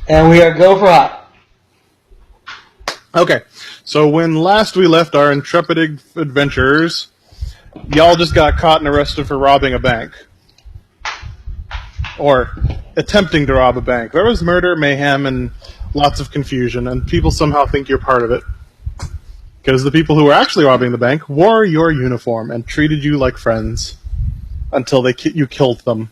And we are go for hot. Okay, so when last we left our intrepid adventurers, y'all just got caught and arrested for robbing a bank. Or attempting to rob a bank. There was murder, mayhem, and lots of confusion, and people somehow think you're part of it. Because the people who were actually robbing the bank wore your uniform and treated you like friends until you killed them.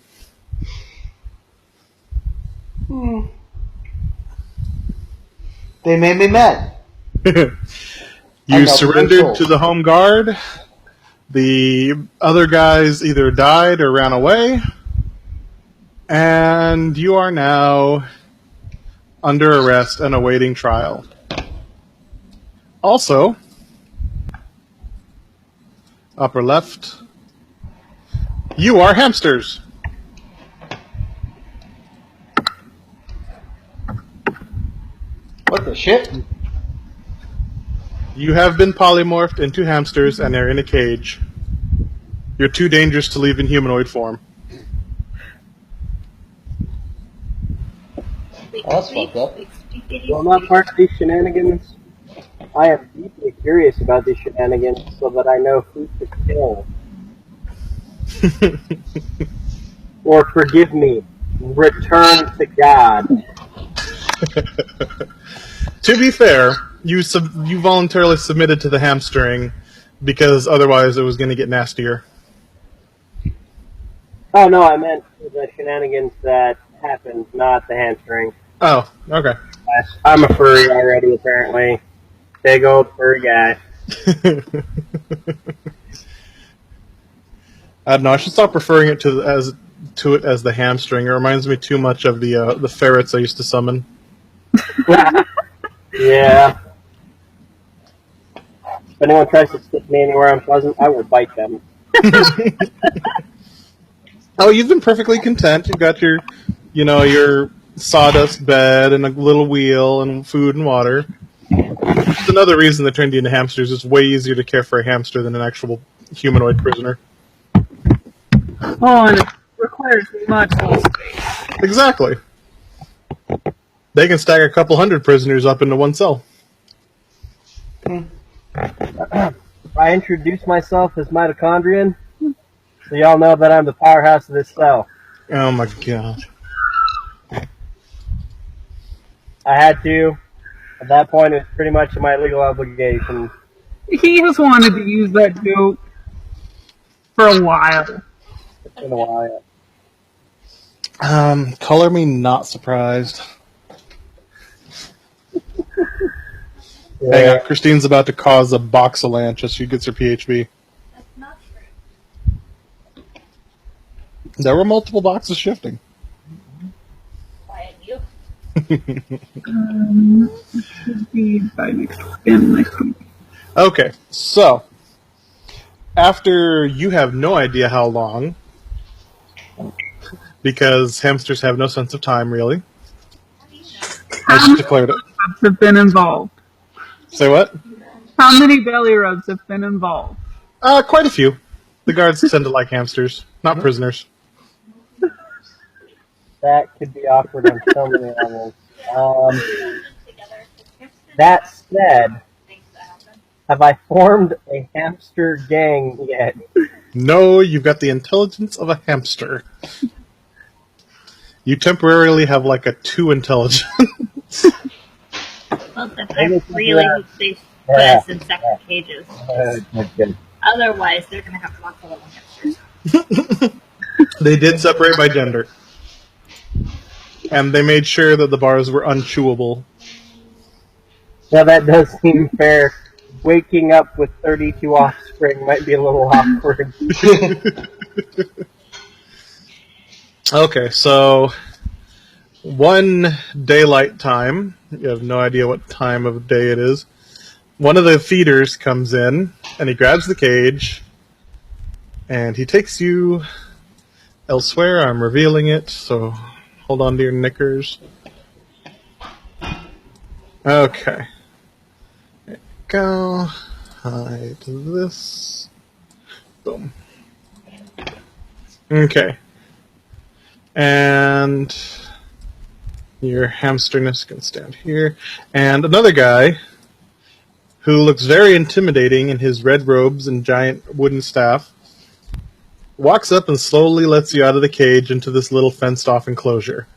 They made me mad. You surrendered to the home guard. The other guys either died or ran away. And you are now under arrest and awaiting trial. Also, upper left, you are hamsters. What the shit? You have been polymorphed into hamsters and are in a cage. You're too dangerous to leave in humanoid form. Oh, that's fucked up. Well, not part of these shenanigans. I am deeply curious about these shenanigans so that I know who to kill. Or forgive me, return to God. To be fair, you voluntarily submitted to the hamstering because otherwise it was going to get nastier. Oh no, I meant the shenanigans that happened, not the hamstring. Oh, okay. Yes, I'm a furry already, apparently. Big old furry guy. I don't know. I should stop referring it to it as the hamstring. It reminds me too much of the ferrets I used to summon. Yeah. If anyone tries to stick me anywhere unpleasant, I will bite them. Oh, you've been perfectly content. You've got your sawdust bed and a little wheel and food and water. It's another reason they turned you into hamsters. It's way easier to care for a hamster than an actual humanoid prisoner. Oh, and it requires much less space. Exactly. They can stack a couple hundred prisoners up into one cell. I introduce myself as mitochondrian, so y'all know that I'm the powerhouse of this cell. Oh my god. I had to. At that point, it was pretty much my legal obligation. He has wanted to use that joke for a while. It's been a while. Color me not surprised. Yeah. Hang on, Kristine's about to cause a box lunch as she gets her PHB. That's not true. There were multiple boxes shifting. Quiet you. Should be by next week. Okay, so after you have no idea how long, because hamsters have no sense of time, really. I just declared it. Have been involved. Say what? How many belly rubs have been involved? Quite a few. The guards tend to like hamsters, not prisoners. That could be awkward on so many levels. That said, have I formed a hamster gang yet? No, you've got the intelligence of a hamster. You temporarily have like a 2 intelligence. Well, that's really they put us in separate cages. That's good. Otherwise, they're going to have lots of little hamsters. They did separate by gender. And they made sure that the bars were unchewable. Now that does seem fair. Waking up with 32 offspring might be a little awkward. Okay, so one daylight time. You have no idea what time of day it is. One of the feeders comes in, and he grabs the cage, and he takes you elsewhere. I'm revealing it, so hold on to your knickers. Okay. There you go. Hide this. Boom. Okay. And Your hamsterness can stand here. And another guy who looks very intimidating in his red robes and giant wooden staff walks up and slowly lets you out of the cage into this little fenced-off enclosure.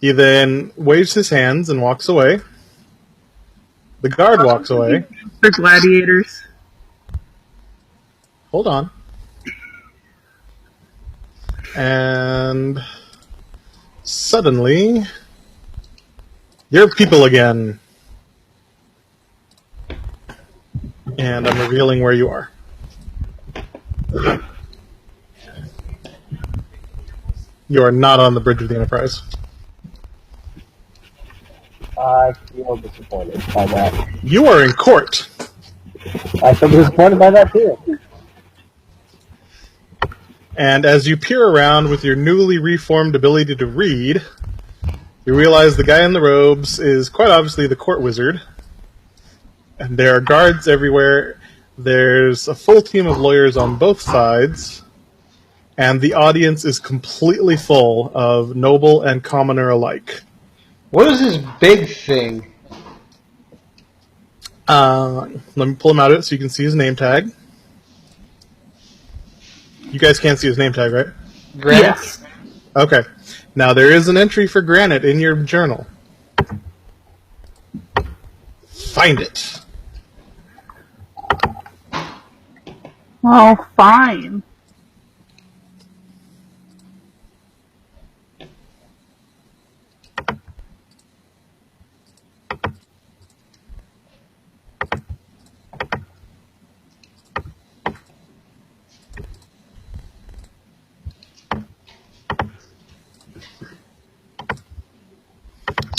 He then waves his hands and walks away. The guard walks away. They're gladiators. Hold on. And suddenly, you're people again. And I'm revealing where you are. You are not on the bridge of the Enterprise. I feel disappointed by that. You are in court. I feel disappointed by that too. And as you peer around with your newly reformed ability to read, you realize the guy in the robes is quite obviously the court wizard. And there are guards everywhere. There's a full team of lawyers on both sides. And the audience is completely full of noble and commoner alike. What is this big thing? Let me pull him out of it so you can see his name tag. You guys can't see his name tag, right? Granite? Yes. Okay. Now, there is an entry for Granite in your journal. Find it. Oh, fine.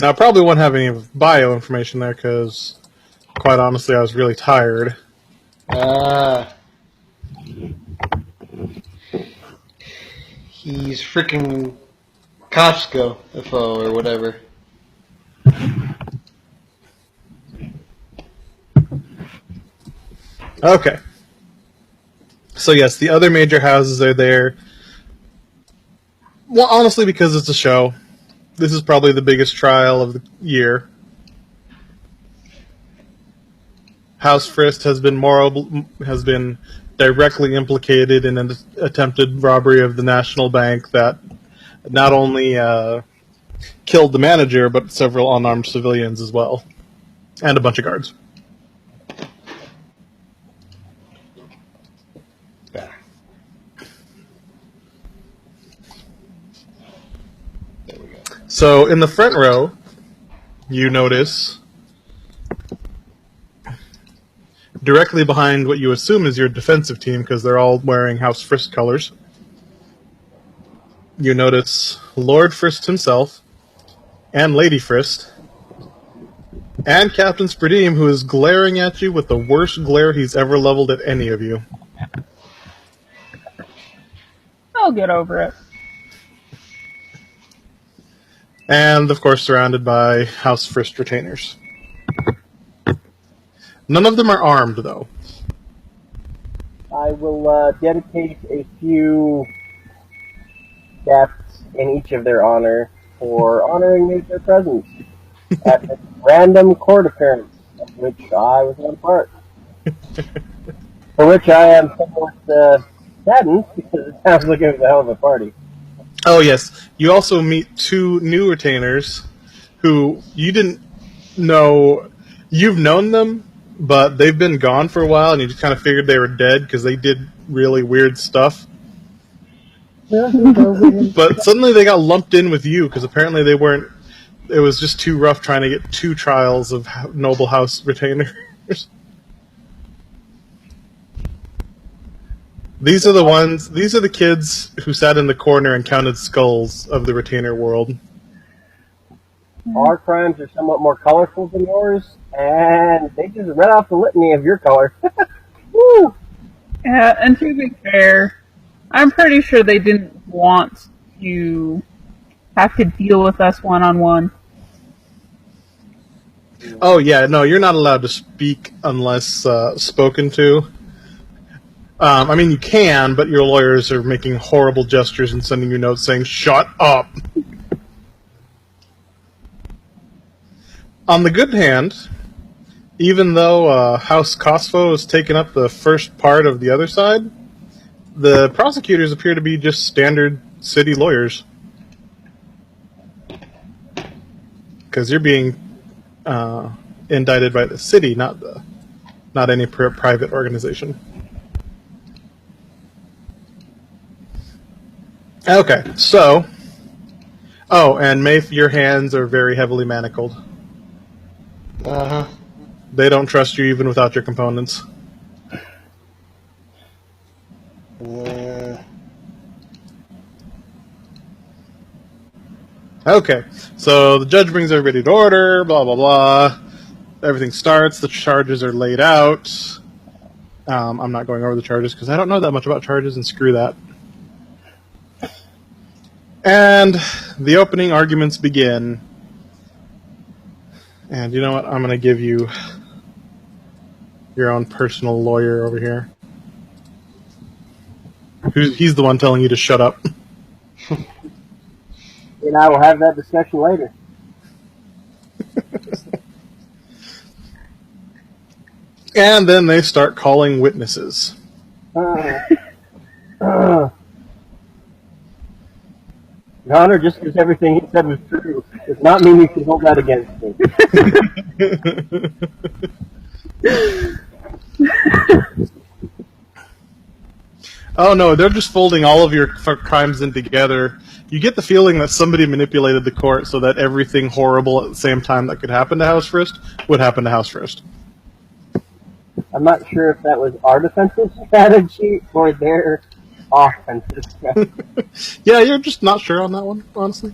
Now, I probably won't have any bio information there because, quite honestly, I was really tired. He's freaking Costco, or whatever. Okay. So, yes, the other major houses are there. Well, honestly, because it's a show. This is probably the biggest trial of the year. House Frist has been directly implicated in an attempted robbery of the National Bank that not only killed the manager, but several unarmed civilians as well, and a bunch of guards. Yeah. There we go. So in the front row, you notice directly behind what you assume is your defensive team, because they're all wearing House Frist colors, you notice Lord Frist himself, and Lady Frist, and Captain Spredim, who is glaring at you with the worst glare he's ever leveled at any of you. I'll get over it. And, of course, surrounded by House Frist retainers. None of them are armed, though. I will dedicate a few deaths in each of their honor for honoring me with their presence at this random court appearance, of which I was one part. For which I am somewhat saddened, because it sounds like it was a hell of a party. Oh, yes. You also meet two new retainers who you didn't know. You've known them, but they've been gone for a while, and you just kind of figured they were dead because they did really weird stuff. But suddenly they got lumped in with you because apparently they weren't. It was just too rough trying to get two trials of Noble House retainers. These are the kids who sat in the corner and counted skulls of the retainer world. Our crimes are somewhat more colorful than yours, and they just read off the litany of your color. Woo! Yeah, and to be fair, I'm pretty sure they didn't want to have to deal with us one-on-one. Oh, yeah, no, you're not allowed to speak unless spoken to. I mean, you can, but your lawyers are making horrible gestures and sending you notes saying, "Shut up." On the good hand, even though House Cosfo has taken up the first part of the other side, the prosecutors appear to be just standard city lawyers. Because you're being indicted by the city, not any private organization. Okay, so... Oh, and Mafe, your hands are very heavily manacled. Uh-huh. They don't trust you even without your components. Okay, so the judge brings everybody to order, blah, blah, blah. Everything starts, the charges are laid out. I'm not going over the charges because I don't know that much about charges, and screw that. And the opening arguments begin. And you know what? I'm going to give you your own personal lawyer over here. He's the one telling you to shut up. And I will have that discussion later. And then they start calling witnesses. Your Honor, just because everything he said was true does not mean you can hold that against me. Oh no, they're just folding all of your crimes in together. You get the feeling that somebody manipulated the court so that everything horrible at the same time that could happen to House Frist would happen to House Frist. I'm not sure if that was our defensive strategy or their offensive strategy. Yeah, you're just not sure on that one, honestly.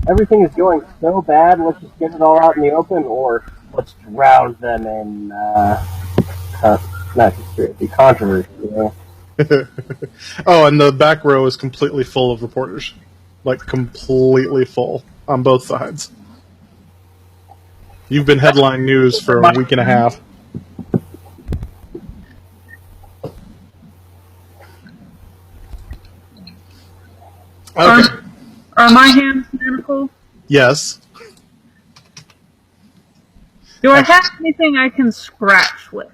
Everything is going so bad, let's just get it all out in the open, or let's drown them in, not conspiracy, controversy, you know? Oh, and the back row is completely full of reporters. Like, completely full on both sides. You've been headline news for a week and a half. Okay. Are my hands manacled? Yes. Do I have anything I can scratch with?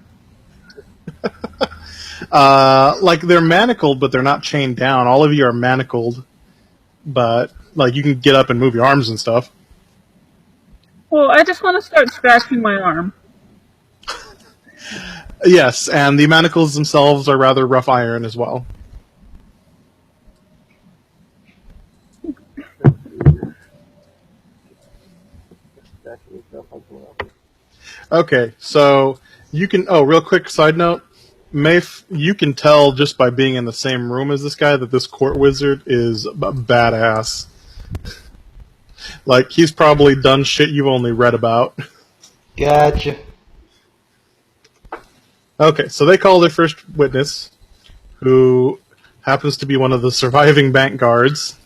Like, they're manacled, but they're not chained down. All of you are manacled, but, like, you can get up and move your arms and stuff. Well, I just want to start scratching my arm. Yes, and the manacles themselves are rather rough iron as well. Okay, so you can... Oh, real quick side note. Mafe, you can tell just by being in the same room as this guy that this court wizard is badass. Like, he's probably done shit you've only read about. Gotcha. Okay, so they call their first witness, who happens to be one of the surviving bank guards.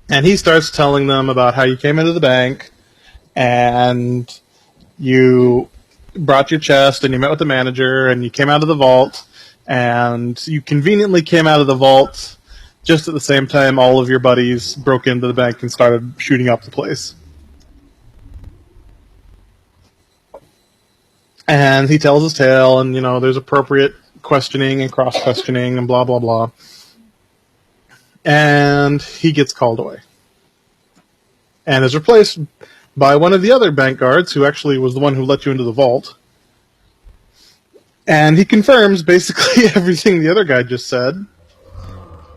And he starts telling them about how you came into the bank, and you brought your chest, and you met with the manager, and you came out of the vault, and you conveniently came out of the vault just at the same time all of your buddies broke into the bank and started shooting up the place. And he tells his tale, and, you know, there's appropriate questioning and cross-questioning and blah, blah, blah. And he gets called away. And is replaced by one of the other bank guards, who actually was the one who let you into the vault. And he confirms basically everything the other guy just said,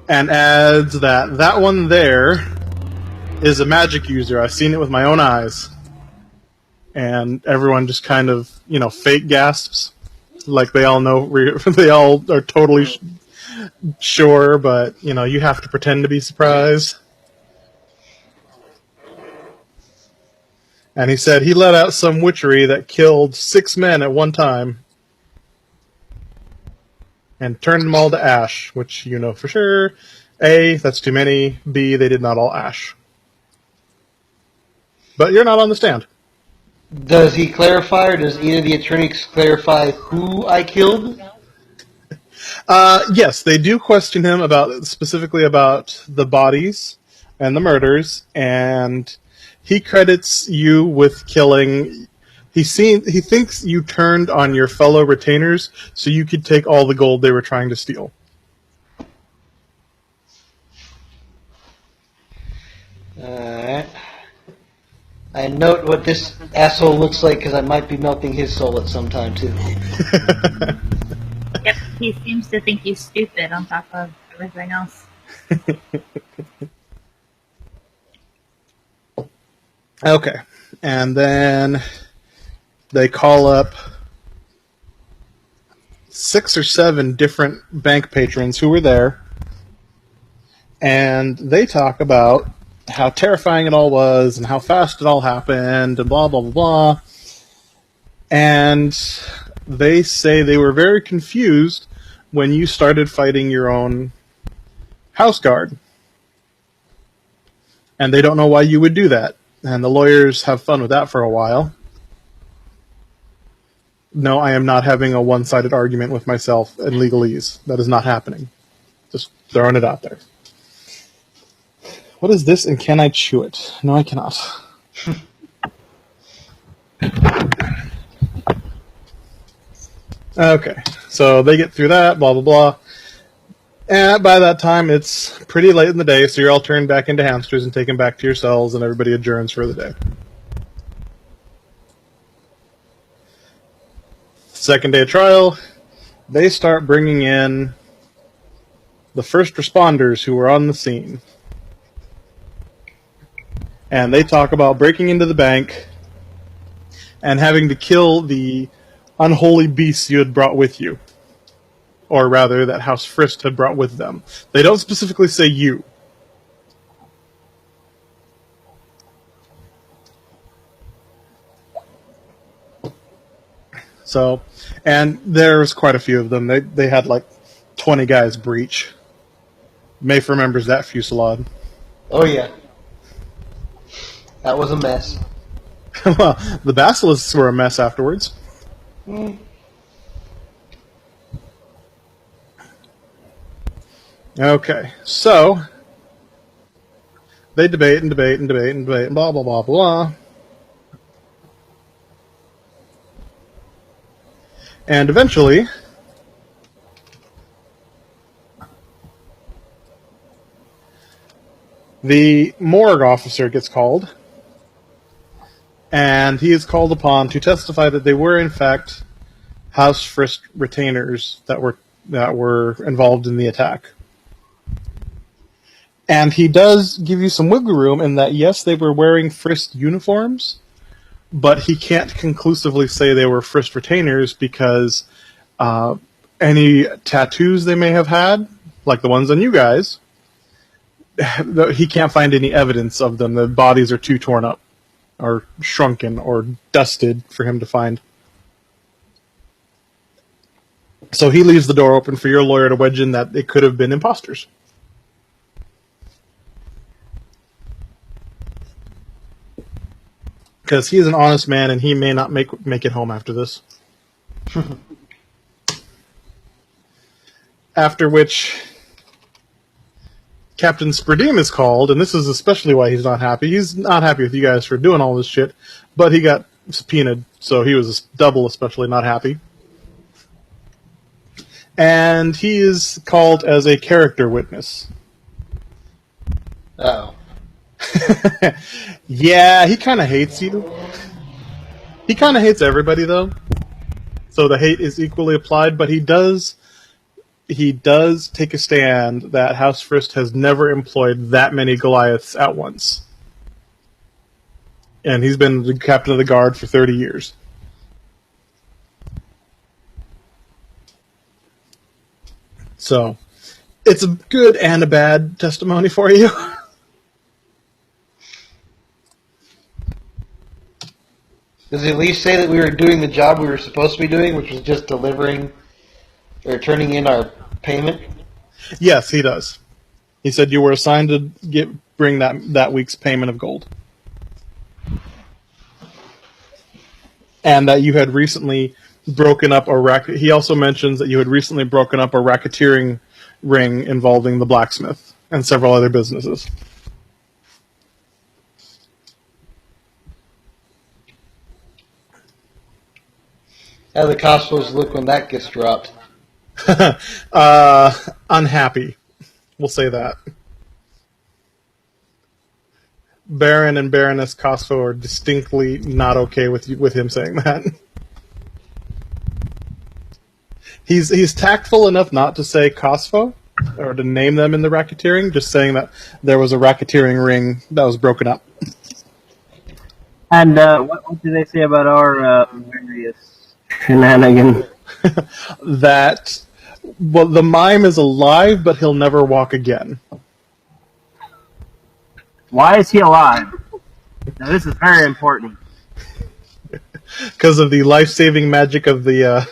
and adds that that one there is a magic user. I've seen it with my own eyes. And everyone just kind of, you know, fake gasps. Like they all know, they all are totally sure, but, you know, you have to pretend to be surprised. And he said he let out some witchery that killed 6 men at one time. And turned them all to ash, which you know for sure. A, that's too many. B, they did not all ash. But you're not on the stand. Does he clarify, or does either of the attorneys clarify who I killed? Yes, they do question him specifically about the bodies and the murders, and he credits you with killing. He thinks you turned on your fellow retainers so you could take all the gold they were trying to steal. Alright. I note what this asshole looks like because I might be melting his soul at some time too. Yep, he seems to think he's stupid on top of everything else. Okay, and then they call up 6 or 7 different bank patrons who were there, and they talk about how terrifying it all was and how fast it all happened and blah, blah, blah, blah. And they say they were very confused when you started fighting your own house guard. And they don't know why you would do that. And the lawyers have fun with that for a while. No, I am not having a one-sided argument with myself in legalese. That is not happening. Just throwing it out there. What is this, and can I chew it? No, I cannot. Okay, so they get through that, blah, blah, blah. And by that time, it's pretty late in the day, so you're all turned back into hamsters and taken back to your cells, and everybody adjourns for the day. Second day of trial, they start bringing in the first responders who were on the scene. And they talk about breaking into the bank and having to kill the unholy beasts you had brought with you. Or rather, that House Frist had brought with them. They don't specifically say you. So, and there's quite a few of them. They had like 20 guys breach. Mafe remembers that fusillade. Oh yeah. That was a mess. Well, the basilisks were a mess afterwards. Okay, so they debate and debate and debate and debate and blah, blah, blah, blah. And eventually, the morgue officer gets called, and he is called upon to testify that they were, in fact, House Frist retainers that were involved in the attack. And he does give you some wiggle room in that, yes, they were wearing Frist uniforms, but he can't conclusively say they were Frist retainers because any tattoos they may have had, like the ones on you guys, he can't find any evidence of them. The bodies are too torn up or shrunken or dusted for him to find. So he leaves the door open for your lawyer to wedge in that it could have been imposters. Because he is an honest man and he may not make it home after this. After which Captain Sperdim is called, and this is especially why he's not happy. He's not happy with you guys for doing all this shit, but he got subpoenaed, so he was double especially not happy. And he is called as a character witness. Uh-oh. Yeah, he kind of hates you. He kind of hates everybody, though. So the hate is equally applied, but he does take a stand that House Frist has never employed that many Goliaths at once. And he's been the captain of the guard for 30 years. So, it's a good and a bad testimony for you. Does he at least say that we were doing the job we were supposed to be doing, which was just delivering or turning in our payment? Yes, he does. He said you were assigned to bring that week's payment of gold. and that you had recently broken up a racket. He also mentions that you had recently broken up a racketeering ring involving the blacksmith and several other businesses. How do the Cosmos look when that gets dropped? Unhappy. We'll say that. Baron and Baroness Cosfo are distinctly not okay with him saying that. He's tactful enough not to say Cosfo or to name them in the racketeering, just saying that there was a racketeering ring that was broken up. And what do they say about our various shenanigans? That, well, the mime is alive, but he'll never walk again. Why is he alive? Now, this is very important. Because of the life-saving magic of the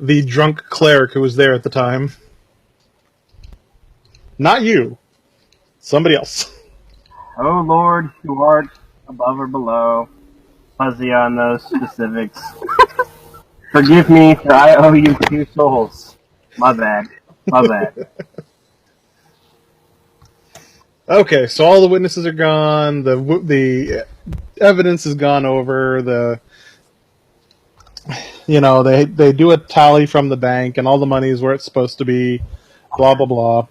the drunk cleric who was there at the time. Not you. Somebody else. Oh Lord, who art above or below, fuzzy on those specifics. Forgive me, for I owe you 2 souls. My bad. My bad. Okay, so all the witnesses are gone. The evidence has gone over. They do a tally from the bank, and all the money is where it's supposed to be. Blah blah blah.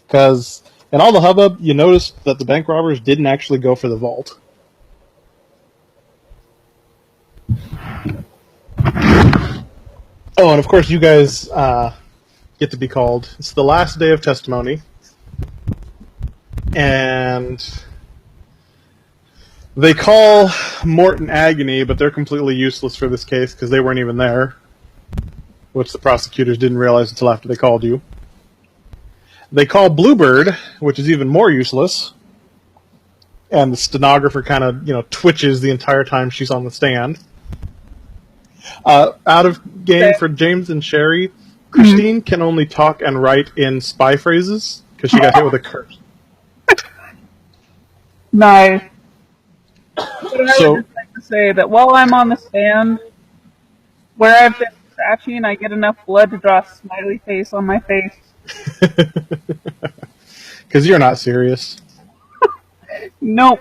Because in all the hubbub, you noticed that the bank robbers didn't actually go for the vault. Oh, and of course, you guys get to be called. It's the last day of testimony. And they call Morton Agony, but they're completely useless for this case because they weren't even there, which the prosecutors didn't realize until after they called you. They call Bluebird, which is even more useless, and the stenographer kind of twitches the entire time she's on the stand. Out of game for James and Sheri, Kristine can only talk and write in spy phrases because she got hit with a curse. Nice. But I would just like to say that while I'm on the stand, where I've been scratching, I get enough blood to draw a smiley face on my face. Because you're not serious. Nope.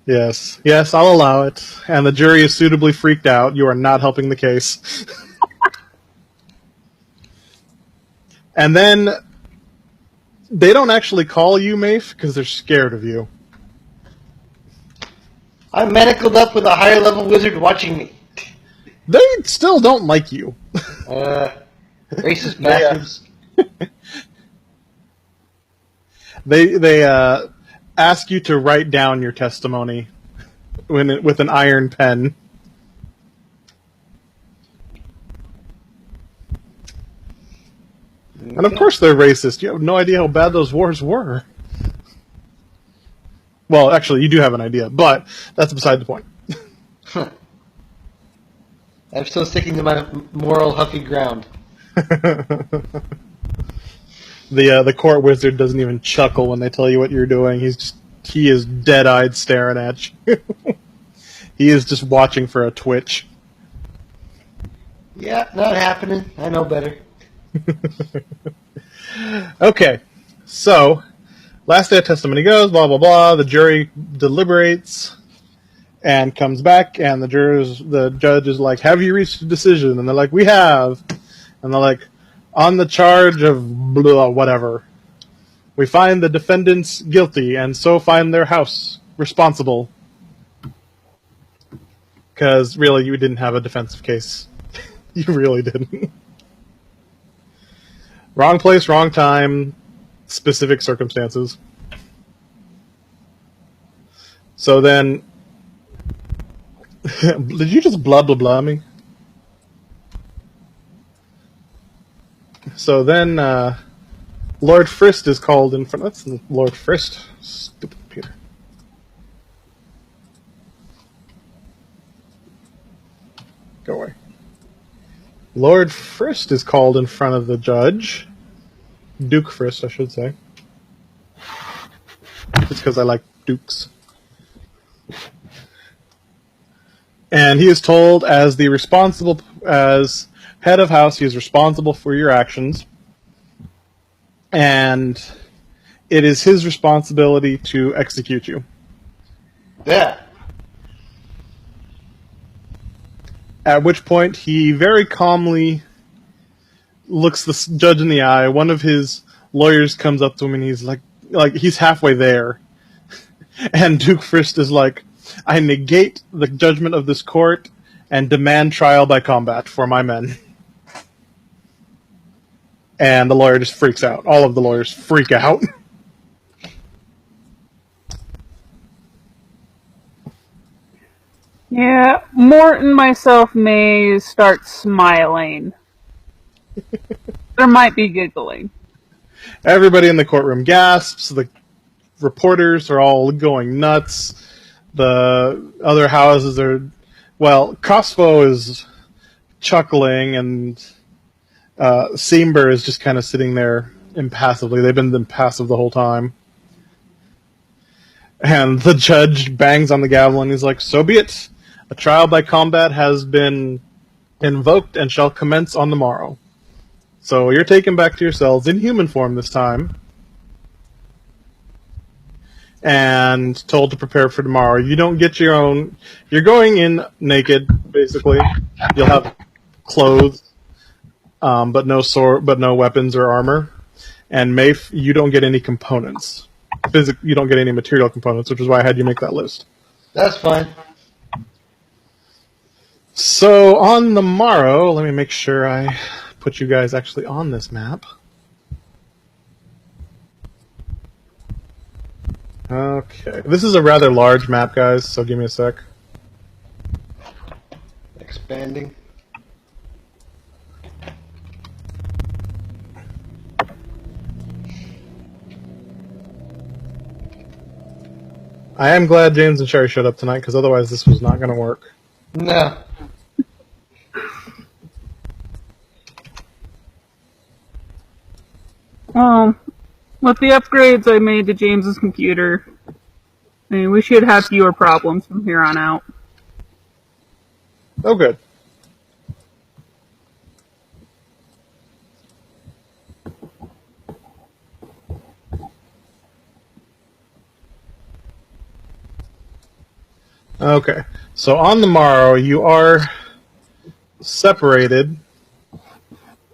Yes, I'll allow it. And the jury is suitably freaked out. You are not helping the case. And then they don't actually call you, Mafe, because they're scared of you. I'm manacled up with a higher level wizard watching me. They still don't like you. Racist bastards. They ask you to write down your testimony with an iron pen. Okay. And of course they're racist. You have no idea how bad those wars were. Well, actually, you do have an idea, but that's beside the point. I'm still sticking to my moral huffy ground. The court wizard doesn't even chuckle when they tell you what you're doing. He is dead-eyed staring at you. He is just watching for a twitch. Yeah, not happening. I know better. Okay, so last day of testimony goes, blah blah blah. The jury deliberates and comes back, and the judge is like, "Have you reached a decision?" And they're like, "We have." And they're like, "On the charge of blah, whatever, we find the defendants guilty, and so find their house responsible." Because really, you didn't have a defensive case. You really didn't. Wrong place, wrong time, specific circumstances. So then, did you just blah blah blah me? So then, Lord Frist is called in front. That's Lord Frist. Stupid computer. Go away. Lord Frist is called in front of the judge. Duke Frist, I should say. Just because I like dukes. And he is told, as head of house, he is responsible for your actions, and it is his responsibility to execute you. Yeah. At which point, he very calmly looks the judge in the eye. One of his lawyers comes up to him, and he's like he's halfway there. And Duke Frist is like, I negate the judgment of this court and demand trial by combat for my men. And the lawyer just freaks out. All of the lawyers freak out. Yeah, Mort and myself may start smiling. There might be giggling. Everybody in the courtroom gasps. The reporters are all going nuts. The other houses are... Well, Cosfo is chuckling, and Seamber is just kind of sitting there impassively. They've been impassive the whole time. And the judge bangs on the gavel, and he's like, so be it. A trial by combat has been invoked and shall commence on the morrow. So you're taken back to your cells in human form this time, and told to prepare for tomorrow. You don't get your own... You're going in naked, basically. You'll have clothes, but no weapons or armor. And Mafe, you don't get any components. You don't get any material components, which is why I had you make that list. That's fine. So on the morrow, let me make sure I put you guys actually on this map. Okay. This is a rather large map, guys, so give me a sec. Expanding. I am glad James and Sheri showed up tonight, because otherwise this was not going to work. No. With the upgrades I made to James's computer, I mean, we should have fewer problems from here on out. Oh, good. Okay. So on the morrow, you are separated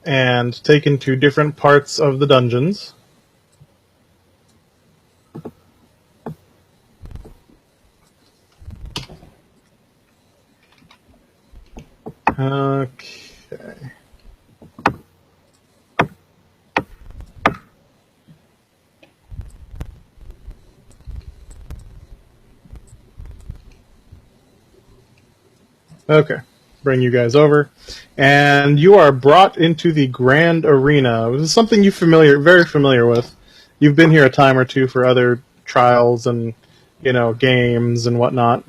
and taken to different parts of the dungeons. Okay. Okay. Bring you guys over. And you are brought into the Grand Arena. This is something you're very familiar with. You've been here a time or two for other trials and, games and whatnot.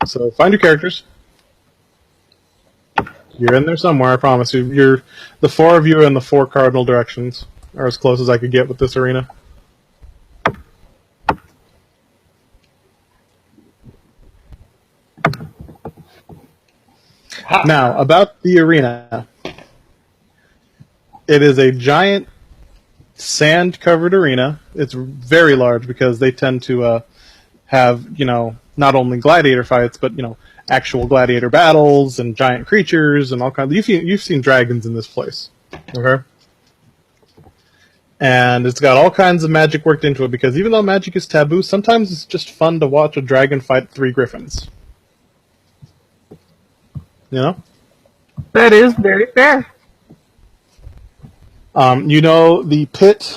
So find your characters. You're in there somewhere, I promise you. The four of you in the four cardinal directions are as close as I could get with this arena. Ha. Now, about the arena. It is a giant sand-covered arena. It's very large because they tend to have, not only gladiator fights, but, actual gladiator battles and giant creatures and all kinds. You've seen dragons in this place, okay? And it's got all kinds of magic worked into it because even though magic is taboo, sometimes it's just fun to watch a dragon fight 3 griffins. That is very fair. The pit,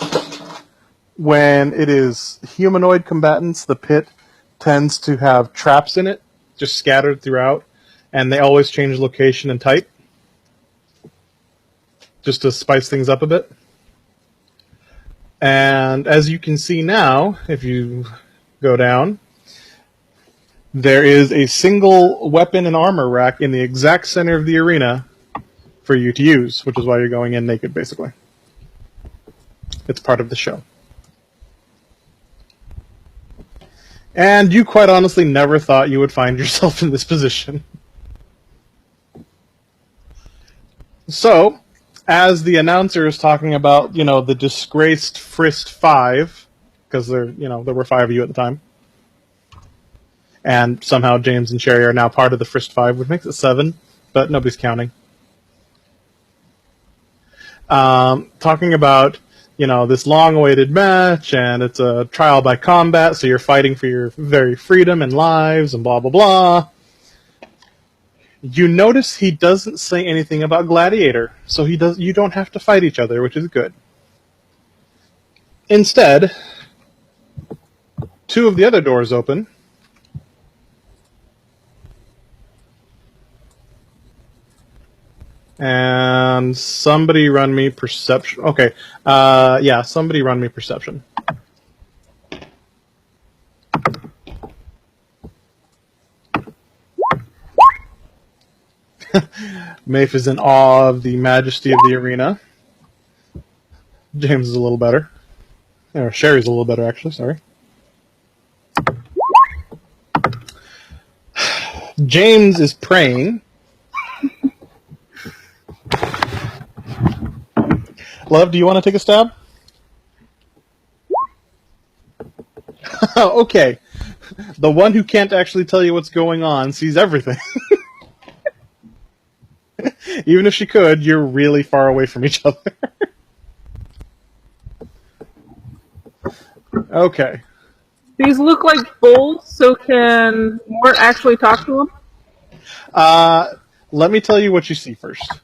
when it is humanoid combatants, the pit tends to have traps in it, just scattered throughout, and they always change location and type, just to spice things up a bit. And as you can see now, if you go down, there is a single weapon and armor rack in the exact center of the arena for you to use, which is why you're going in naked, basically. It's part of the show. And you quite honestly never thought you would find yourself in this position. So, as the announcer is talking about, the disgraced Frist 5, because there were 5 of you at the time, and somehow James and Sheri are now part of the Frist 5, which makes it 7, but nobody's counting. Talking about, this long-awaited match, and it's a trial by combat, so you're fighting for your very freedom and lives, and blah, blah, blah. You notice he doesn't say anything about Gladiator, so you don't have to fight each other, which is good. Instead, 2 of the other doors open. And somebody run me perception. Okay, somebody run me perception. Mafe is in awe of the majesty of the arena. James is a little better. Or Sheri's a little better, actually, sorry. James is praying. Love, do you want to take a stab? Okay. The one who can't actually tell you what's going on sees everything. Even if she could, you're really far away from each other. Okay. These look like bulls, so can Mort actually talk to them? Let me tell you what you see first.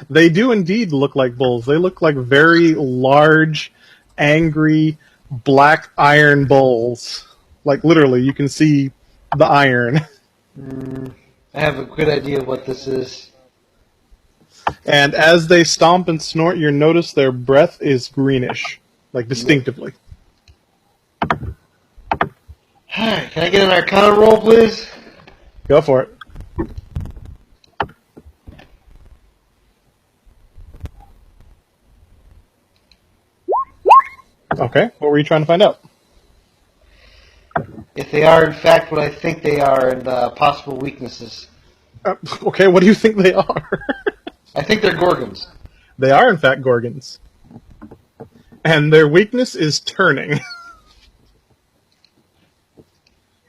They do indeed look like bulls. They look like very large, angry, black iron bulls. Like, literally, you can see the iron. I have a good idea of what this is. And as they stomp and snort, you notice their breath is greenish. Like, distinctively. Alright, can I get an Arcana roll, please? Go for it. Okay, what were you trying to find out? If they are, in fact, what I think they are, and possible weaknesses. Okay, what do you think they are? I think they're Gorgons. They are, in fact, Gorgons. And their weakness is turning.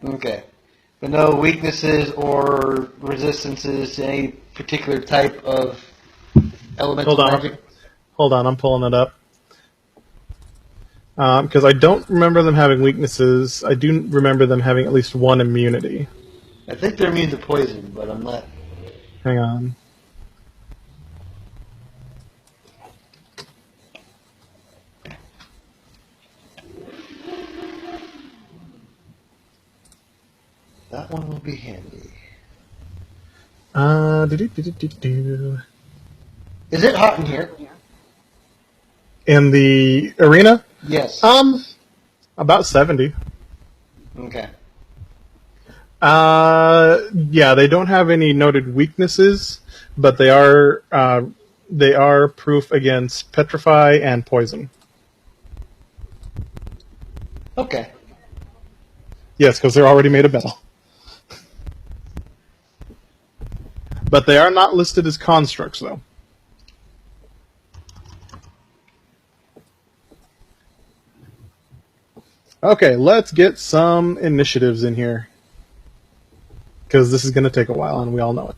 Okay. But no weaknesses or resistances to any particular type of elemental magic? Hold on, I'm pulling it up. Because I don't remember them having weaknesses. I do remember them having at least one immunity. I think they're immune to poison, but I'm not... Hang on. That one will be handy. Is it hot in here? In the arena? Yes. About 70. Okay. Yeah, they don't have any noted weaknesses, but they are proof against petrify and poison. Okay. Yes, because they're already made of metal. But they are not listed as constructs, though. Okay, let's get some initiatives in here. Because this is going to take a while, and we all know it.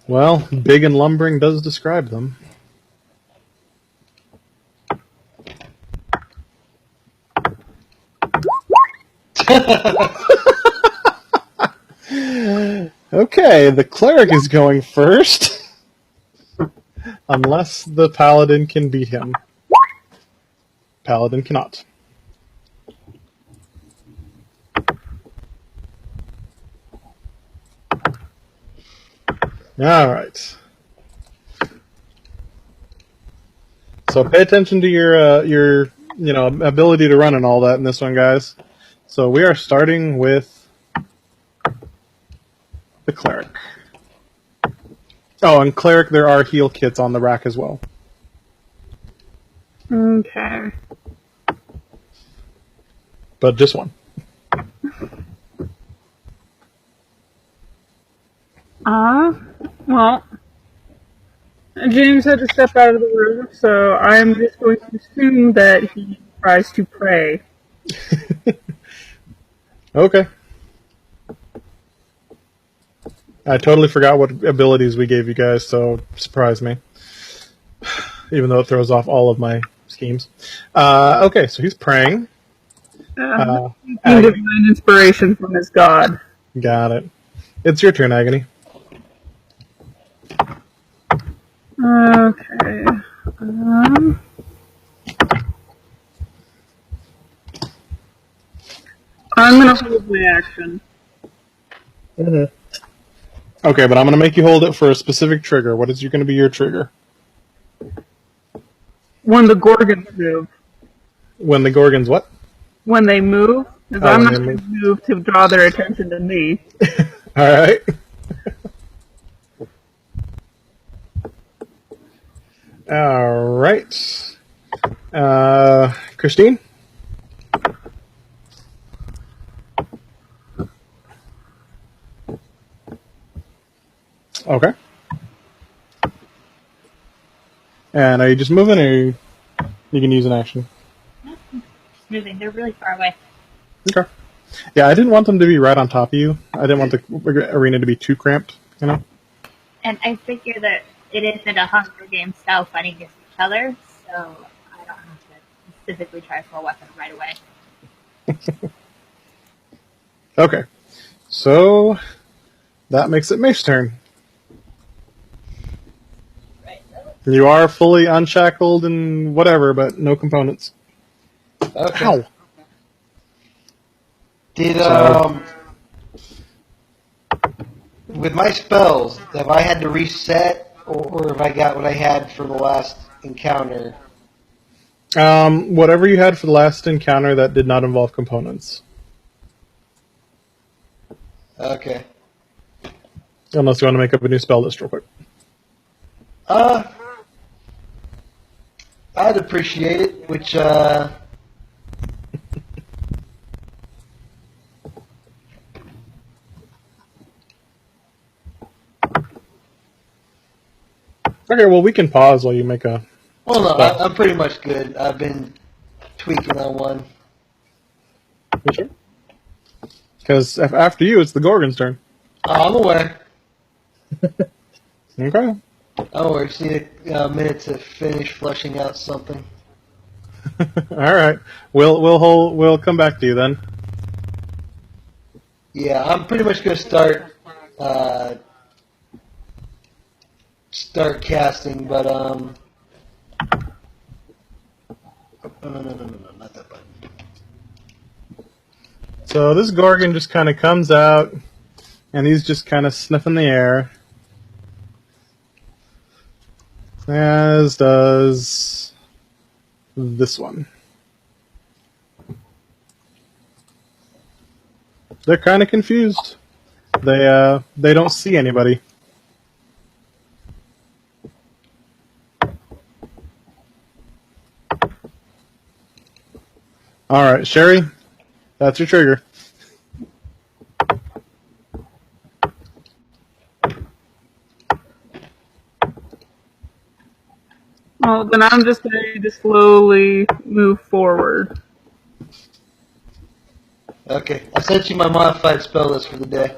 Well, big and lumbering does describe them. Okay, the cleric is going first. Unless the paladin can beat him. Paladin cannot. Alright. So pay attention to your ability to run and all that in this one, guys. So we are starting with the cleric. Oh, and cleric, there are heal kits on the rack as well. Okay. But just one. Well, James had to step out of the room, so I'm just going to assume that he tries to pray. Okay. I totally forgot what abilities we gave you guys, so surprise me. Even though it throws off all of my schemes. Okay, so he's praying. Seeking Agony. divine inspiration from his god. Got it. It's your turn, Agony. Okay. I'm gonna hold my action. Okay, but I'm going to make you hold it for a specific trigger. What is going to be your trigger? When the Gorgons move. When the Gorgons what? When they move, because Oh, I'm when not they going to move to draw their attention to me. All right. All right. Kristine? Okay. And are you just moving, or you can use an action? Moving. They're really far away. Okay. Yeah, I didn't want them to be right on top of you. I didn't want the arena to be too cramped, you know? And I figure that it isn't a Hunger Games style fighting against each other, so I don't have to specifically try for a weapon right away. Okay. So, that makes it Mafe's turn. Right. You are fully unshackled and whatever, but no components. Okay. Ow! Did So- with my spells, have I had to reset, or have I got what I had for the last encounter? Whatever you had for the last encounter that did not involve components. Okay. Unless you want to make up a new spell list real quick. I'd appreciate it, which, Okay, well, we can pause while you make a... well, no, spell. I'm pretty much good. I've been tweaking on one. You sure? Because after you, it's the Gorgon's turn. I'm aware. Okay. I'm aware. Just need a minute to finish fleshing out something. All right. We'll come back to you then. Yeah, I'm pretty much going to start casting, but no, not that button. So this Gorgon just kind of comes out, and he's just kind of sniffing the air. As does this one. They're kind of confused. They don't see anybody. All right, Sheri, that's your trigger. Well, then I'm just going to slowly move forward. Okay, I sent you my modified spell list for the day.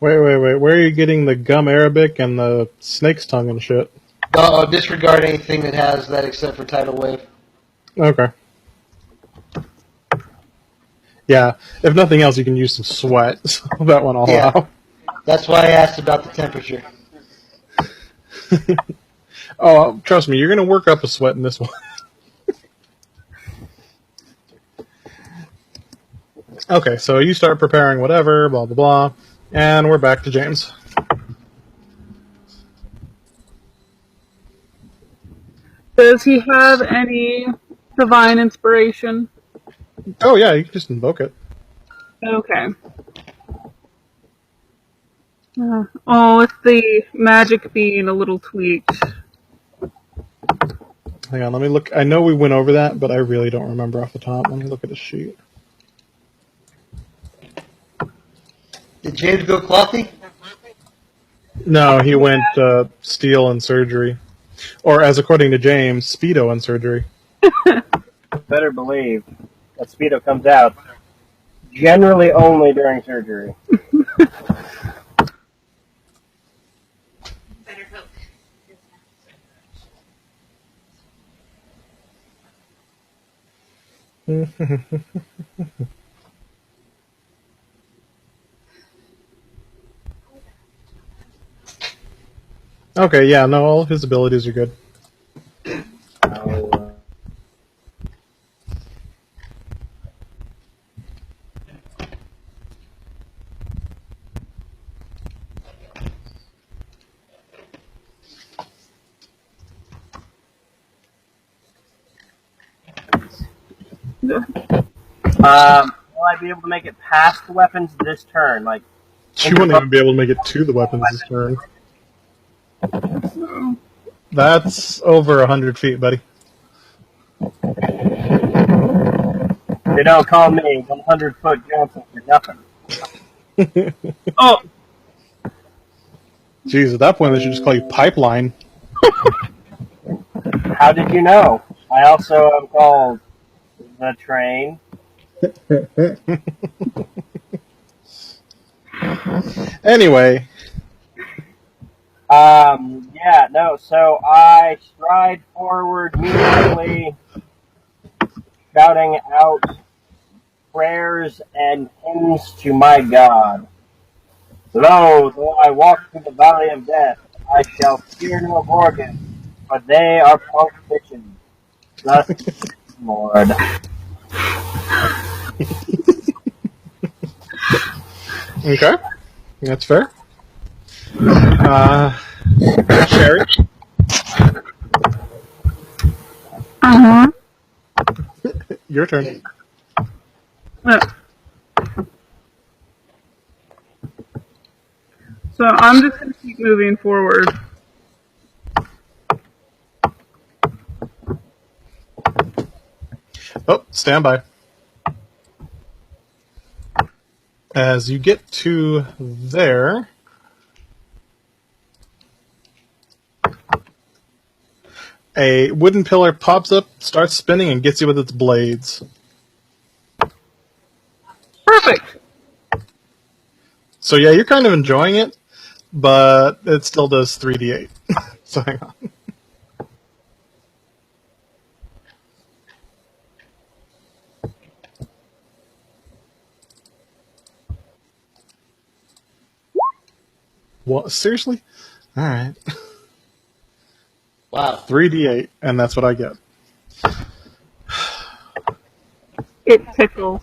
Wait. Where are you getting the gum Arabic and the snake's tongue and shit? I'll disregard anything that has that except for tidal wave. Okay. Yeah, if nothing else, you can use some sweat. So that one I'll Yeah. allow. That's why I asked about the temperature. Oh, trust me, you're going to work up a sweat in this one. Okay, so you start preparing whatever, blah, blah, blah, and we're back to James. Does he have any divine inspiration? Oh, yeah, you can just invoke it. Okay. Oh, it's the magic being a little tweaked. Hang on, let me look. I know we went over that, but I really don't remember off the top. Let me look at the sheet. Did James go clothy? No, he went steel and surgery. Or, as according to James, Speedo and surgery. Better believe that Speedo comes out generally only during surgery. Better hope. Okay, yeah, no, all of his abilities are good. Will I be able to make it past the weapons this turn? Like, You won't even be able to make it to the weapons this turn. That's over 100 feet, buddy. they don't call me 100-foot Johnson for nothing. Oh, Jeez, at that point, they should just call you Pipeline. How did you know? I also am called the Train. Anyway, Yeah, no, so I stride forward immediately, shouting out prayers and hymns to my God. Lo, though I walk through the valley of death, I shall fear no Gorgon, for they are punk bitches. Thus, Lord. okay, that's fair. Sheri, your turn. So I'm just going to keep moving forward. Oh, stand by. As you get to there, a wooden pillar pops up, starts spinning, and gets you with its blades. Perfect. So yeah, you're kind of enjoying it, but it still does 3d8. So hang on. What? Seriously? Alright. Wow. 3d8, and that's what I get. It tickles.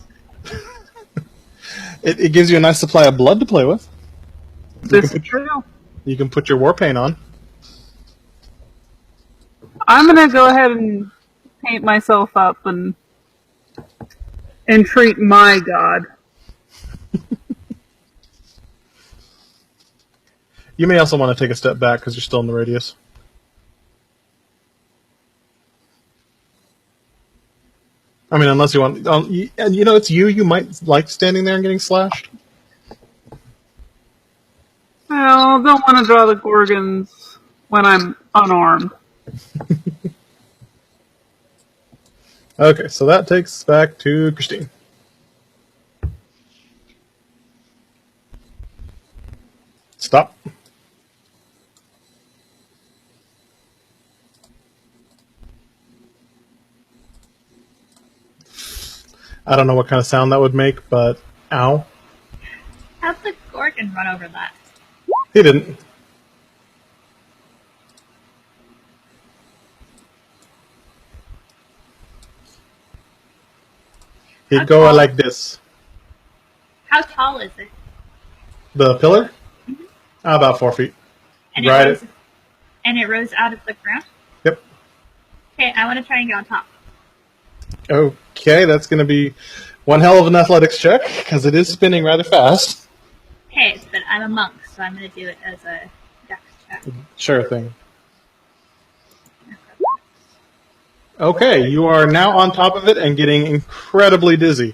It gives you a nice supply of blood to play with. This is true. You can put your war paint on. I'm going to go ahead and paint myself up and entreat my God. You may also want to take a step back because you're still in the radius. I mean, unless you want... and you know, it's you. You might like standing there and getting slashed. Well, don't want to draw the Gorgons when I'm unarmed. Okay, so that takes us back to Kristine. Stop. I don't know what kind of sound that would make, but ow. How'd the Gorgon run over that? He didn't. He'd go like this. How tall is it? The pillar? About 4 feet. And Right. it rose out of the ground? Yep. Okay, I want to try and get on top. Okay, that's going to be one hell of an athletics check, because it is spinning rather fast. Okay, but I'm a monk, so I'm going to do it as a dex check. Sure thing. Okay, you are now on top of it and getting incredibly dizzy.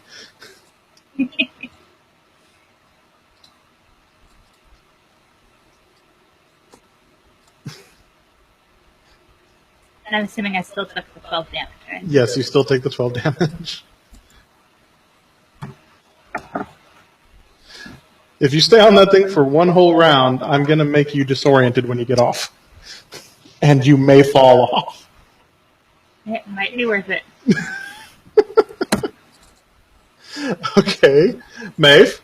And I'm assuming I still took the 12 damage, right? Yes, you still take the 12 damage. If you stay on that thing for one whole round, I'm going to make you disoriented when you get off. And you may fall off. It might be worth it. Okay. Mafe?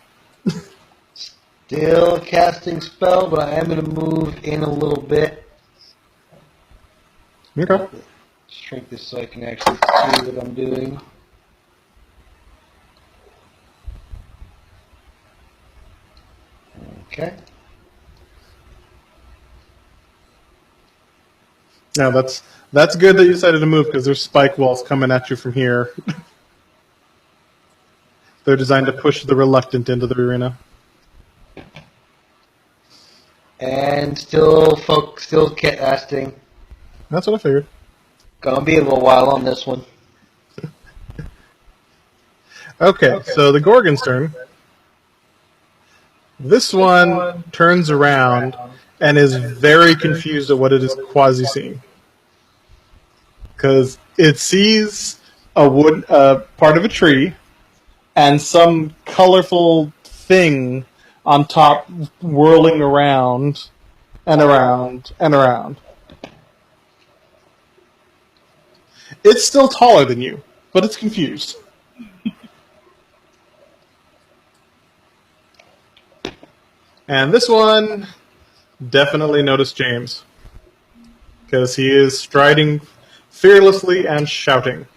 Still casting spell, but I am going to move in a little bit. Okay. Shrink this so I can actually see what I'm doing. Okay. Now that's good that you decided to move, because there's spike walls coming at you from here. They're designed to push the reluctant into the arena. And still casting. That's what I figured. Gonna be a little while on this one. Okay, so the Gorgon's turn. This one turns around and is very confused at what it is quasi-seeing. Because it sees a part of a tree and some colorful thing on top whirling around and around and around. It's still taller than you, but it's confused. And this one definitely noticed James, because he is striding fearlessly and shouting.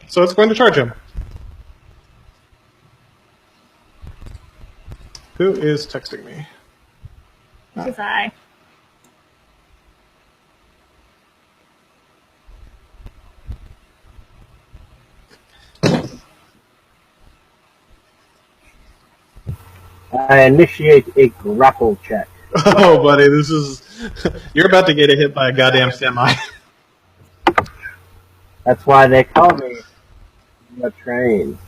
So it's going to charge him. Who is texting me? This is I. I initiate a grapple check. Oh, buddy, you're about to get hit by a goddamn semi. That's why they call me the train.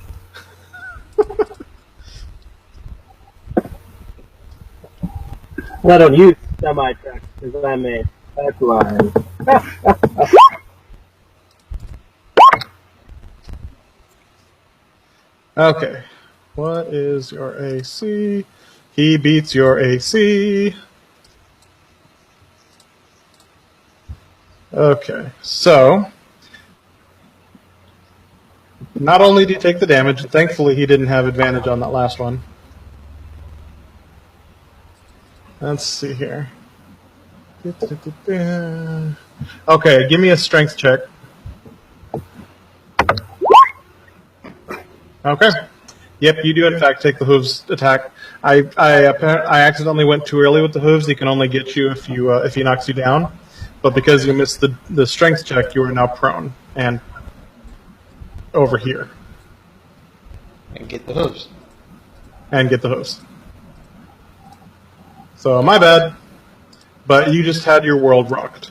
I don't use semi-trucks because I'm a pipeline. Okay, what is your AC? He beats your AC. Okay, so not only do you take the damage, thankfully he didn't have advantage on that last one. Let's see here. Okay, give me a strength check. Okay. Yep, you do in fact take the hooves attack. I accidentally went too early with the hooves. He can only get you if he knocks you down. But because you missed the strength check, you are now prone and over here. And get the hooves. And get the hooves. So my bad, but you just had your world rocked.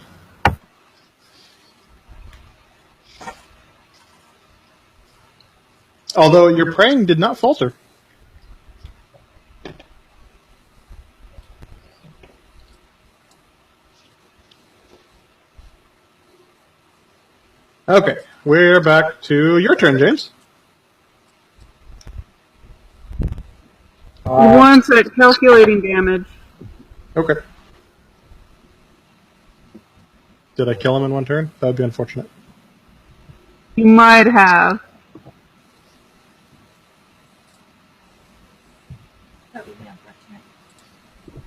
Although your praying did not falter. Okay, we're back to your turn, James. Once at calculating damage. Okay. Did I kill him in one turn? That would be unfortunate. You might have. That would be unfortunate.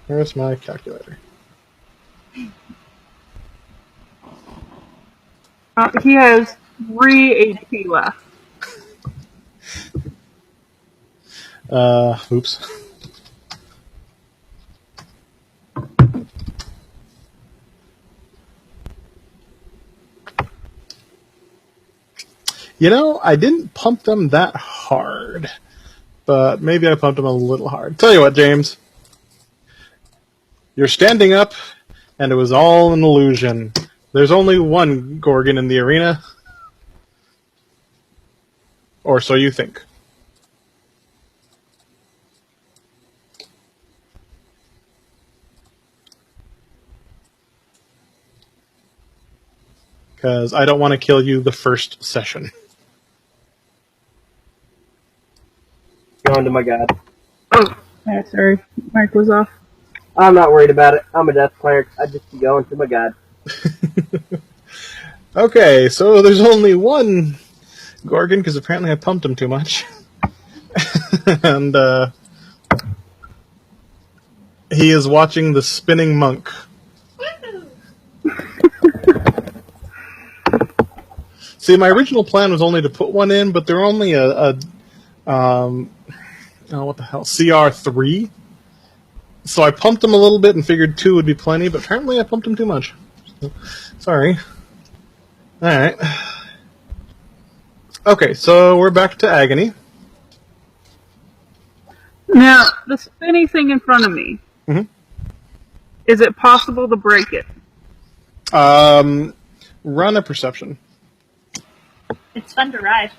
Where's my calculator? He has 3 HP left. Oops. You know, I didn't pump them that hard, but maybe I pumped them a little hard. Tell you what, James. You're standing up, and it was all an illusion. There's only one Gorgon in the arena. Or so you think. Because I don't want to kill you the first session. Going to my god. Oh, yeah, sorry. Mic was off. I'm not worried about it. I'm a death cleric. I just be going to my god. Okay, so there's only one Gorgon, because apparently I pumped him too much. And he is watching the spinning monk. See, my original plan was only to put one in, but they're only what the hell, CR3. So I pumped him a little bit and figured 2 would be plenty, but apparently I pumped him too much. So, sorry. Alright. Okay, so we're back to Agony. Now, the spinny thing in front of me. Mhm. Is it possible to break it? Run a perception. It's fun to ride.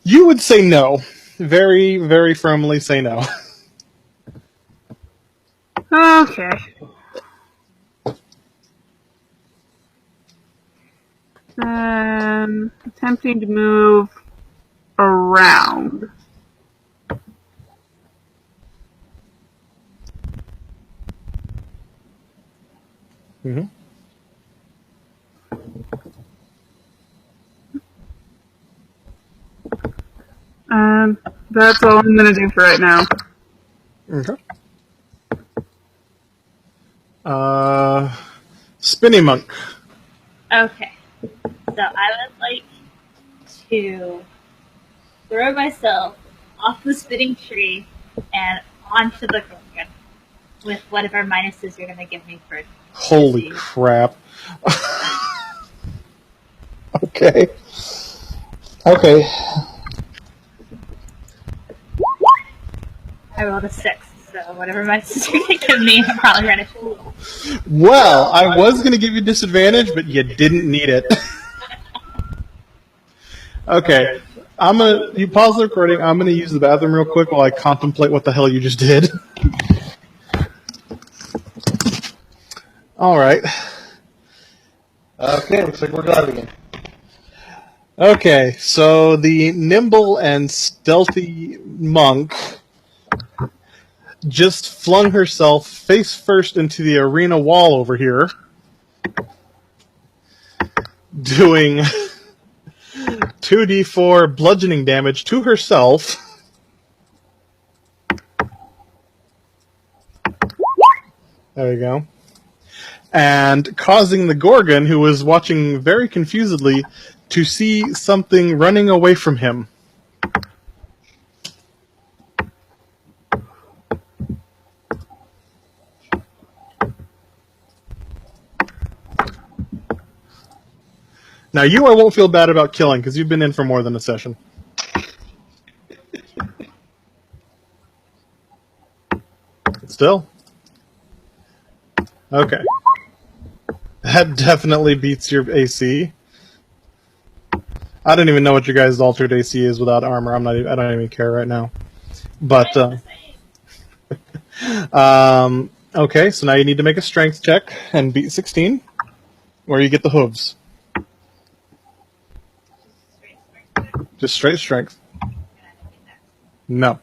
You would say no. Very, very firmly say no. Okay. Attempting to move around. Mm-hmm. That's all I'm going to do for right now. Okay. Spinny Monk. Okay. So I would like to throw myself off the spinning tree and onto the Gorgon with whatever minuses you're going to give me for it. Holy crap. Okay. Okay. I rolled a 6, so whatever minuses you're going to give me, I'm probably going to. Well, I was going to give you disadvantage, but you didn't need it. Okay. You pause the recording. I'm going to use the bathroom real quick while I contemplate what the hell you just did. All right. Okay, looks like we're live again. Okay, so the nimble and stealthy monk just flung herself face first into the arena wall over here, doing 2d4 bludgeoning damage to herself. There we go. And causing the Gorgon, who was watching very confusedly, to see something running away from him. Now, you I won't feel bad about killing, because you've been in for more than a session. Still. Okay. That definitely beats your AC. I don't even know what your guys' altered AC is without armor. I don't even care right now. But okay, so now you need to make a strength check and beat 16, where you get the hooves. Just straight strength. No.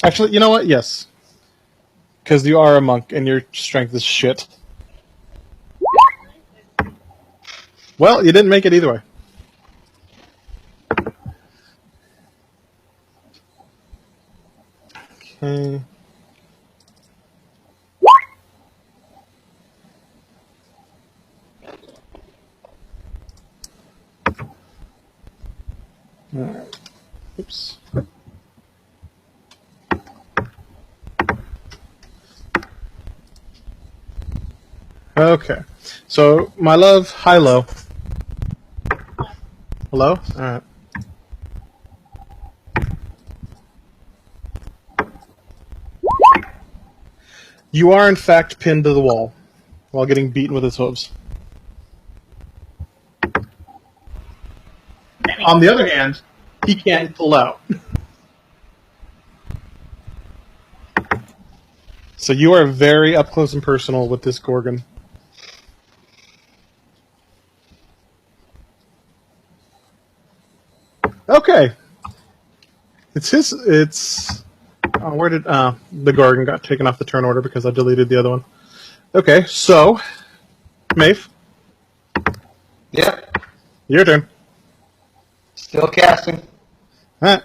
Actually, you know what? Yes. Because you are a monk and your strength is shit. Well, you didn't make it either way. Okay. Alright. Oops. Okay. So, my love, hi-lo. Hello? Alright. You are, in fact, pinned to the wall while getting beaten with his hooves. On the other hand, he can't pull out. So you are very up close and personal with this Gorgon. Okay. Where did the Gorgon got taken off the turn order because I deleted the other one. Okay, so Mafe, Yep. your turn. Still casting. Alright.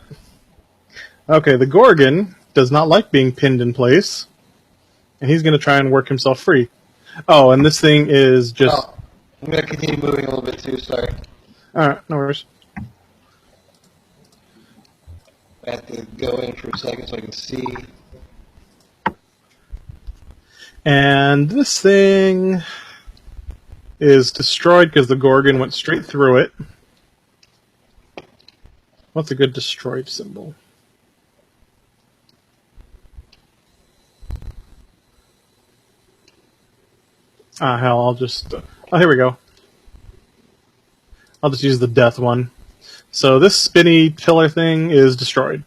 Okay, the Gorgon does not like being pinned in place, and he's going to try and work himself free. Oh, and this thing is just... Oh, I'm going to continue moving a little bit too, sorry. Alright, no worries. I have to go in for a second so I can see. And this thing is destroyed because the Gorgon went straight through it. What's a good destroyed symbol? Ah, hell, I'll just... oh, here we go. I'll just use the death one. So this spinny pillar thing is destroyed.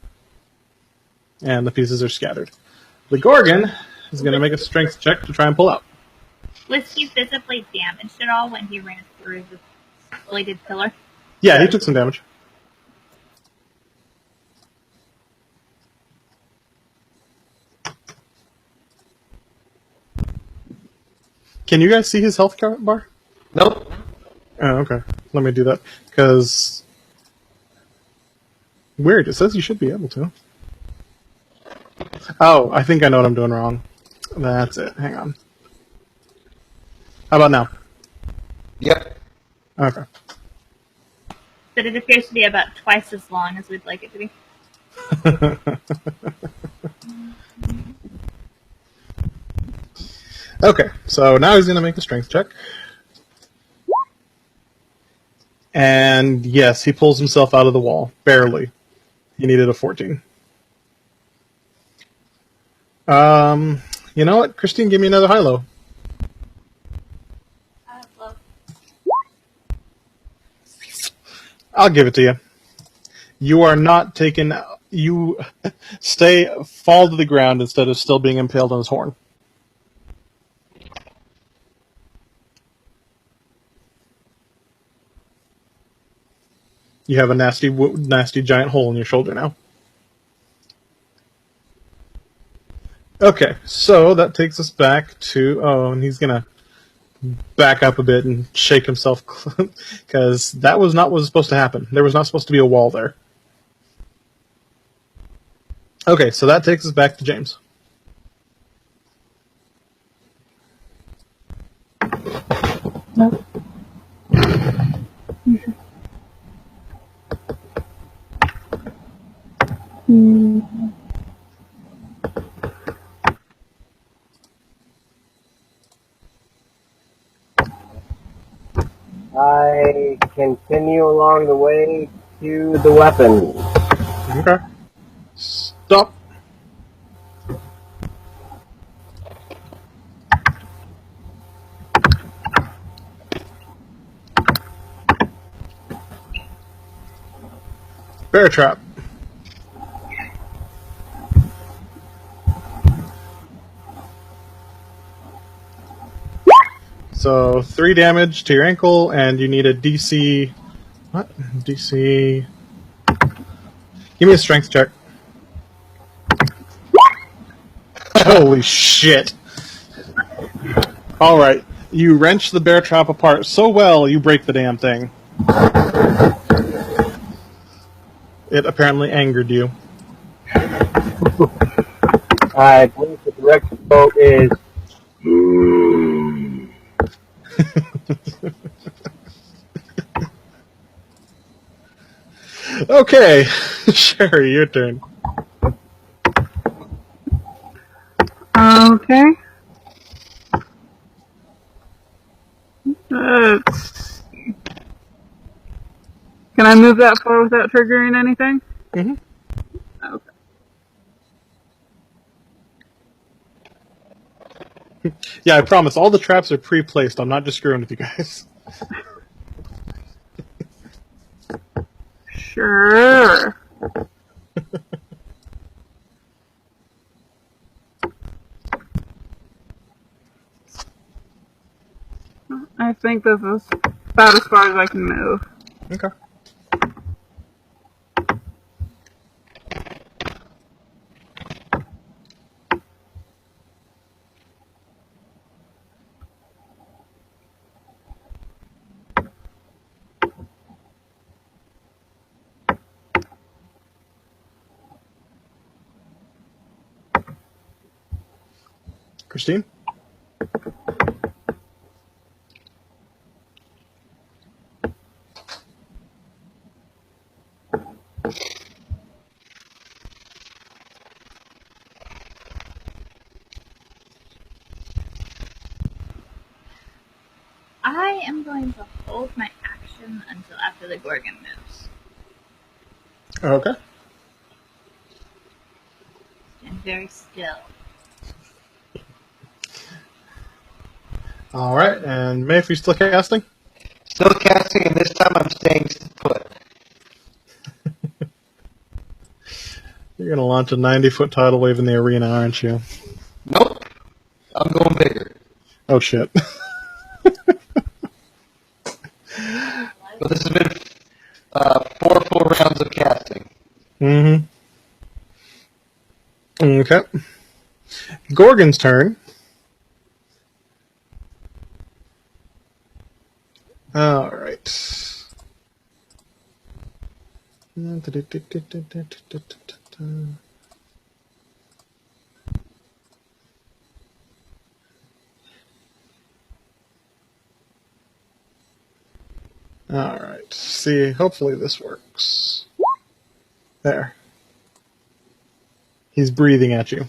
And the pieces are scattered. The Gorgon is going to make a strength check to try and pull out. Was he visibly damaged at all when he ran through the bladed pillar? Yeah, he took some damage. Can you guys see his health bar? Nope. Oh, okay. Let me do that. Because... weird, it says you should be able to. Oh, I think I know what I'm doing wrong. That's it. Hang on. How about now? Yep. Okay. But it appears to be about twice as long as we'd like it to be. Okay, so now he's going to make a strength check. And yes, he pulls himself out of the wall. Barely. He needed a 14. You know what? Kristine, give me another high-low. I'll give it to you. You are not taken... you fall to the ground instead of still being impaled on his horn. You have a nasty giant hole in your shoulder now. Okay, so that takes us back to... oh, and he's going to back up a bit and shake himself because that was not what was supposed to happen. There was not supposed to be a wall there. Okay, so that takes us back to James. I continue along the way to the weapon. Okay. Stop. Bear trap. So 3 damage to your ankle, and you need a DC... what? DC... give me a strength check. Holy shit. Alright. You wrench the bear trap apart so well, you break the damn thing. It apparently angered you. I believe the direct quote is... Okay, Sheri, your turn. Okay. Let's see. Can I move that far without triggering anything? Mm-hmm. Okay. Yeah, I promise. All the traps are pre-placed. I'm not just screwing with you guys. Sure. I think this is about as far as I can move. Okay. Kristine? I am going to hold my action until after the Gorgon moves. Okay. Stand very still. All right, and Mafe, you still casting? Still casting, and this time I'm staying put. You're going to launch a 90-foot tidal wave in the arena, aren't you? Nope. I'm going bigger. Oh, shit. But this has been 4 full rounds of casting. Mm-hmm. Okay. Gorgon's turn. All right. All right. See, hopefully this works. There. He's breathing at you.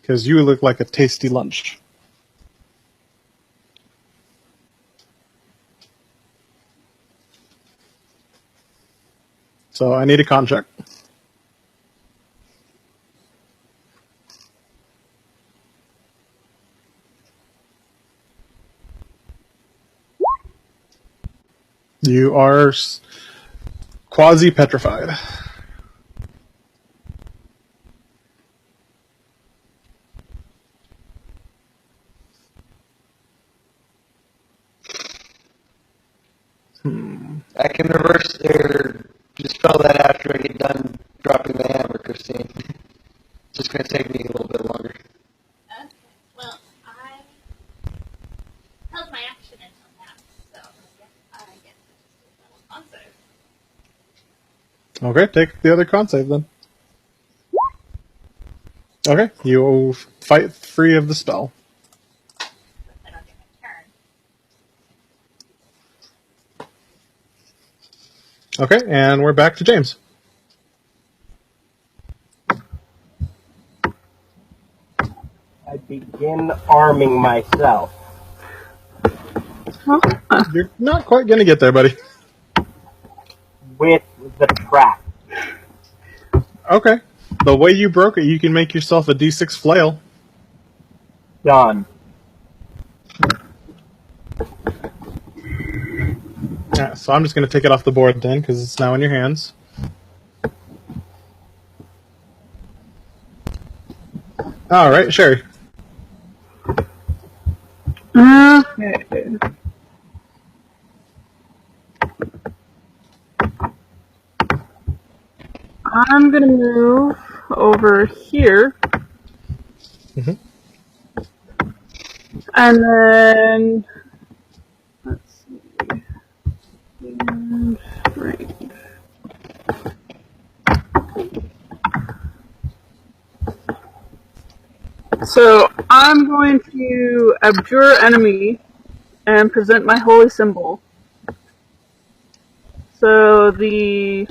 Because you look like a tasty lunch. So I need a con check. You are quasi-petrified. I can reverse or dispel that after I get done dropping the hammer, Kristine. It's just going to take me a little bit longer. Okay. Well, I held my action until now, so I guess I get to just do a little concert. Okay, take the other con save then. Okay, you fight free of the spell. I don't get my turn. Okay, and we're back to James. I begin arming myself You're not quite going to get there, buddy. with the trap. Okay. The way you broke it, you can make yourself a D6 flail. Done. Yeah, so I'm just going to take it off the board then, because it's now in your hands. All right, Sheri. Okay. I'm gonna move over here. Mhm. And then let's see. And range. So I'm going to abjure enemy and present my holy symbol. So the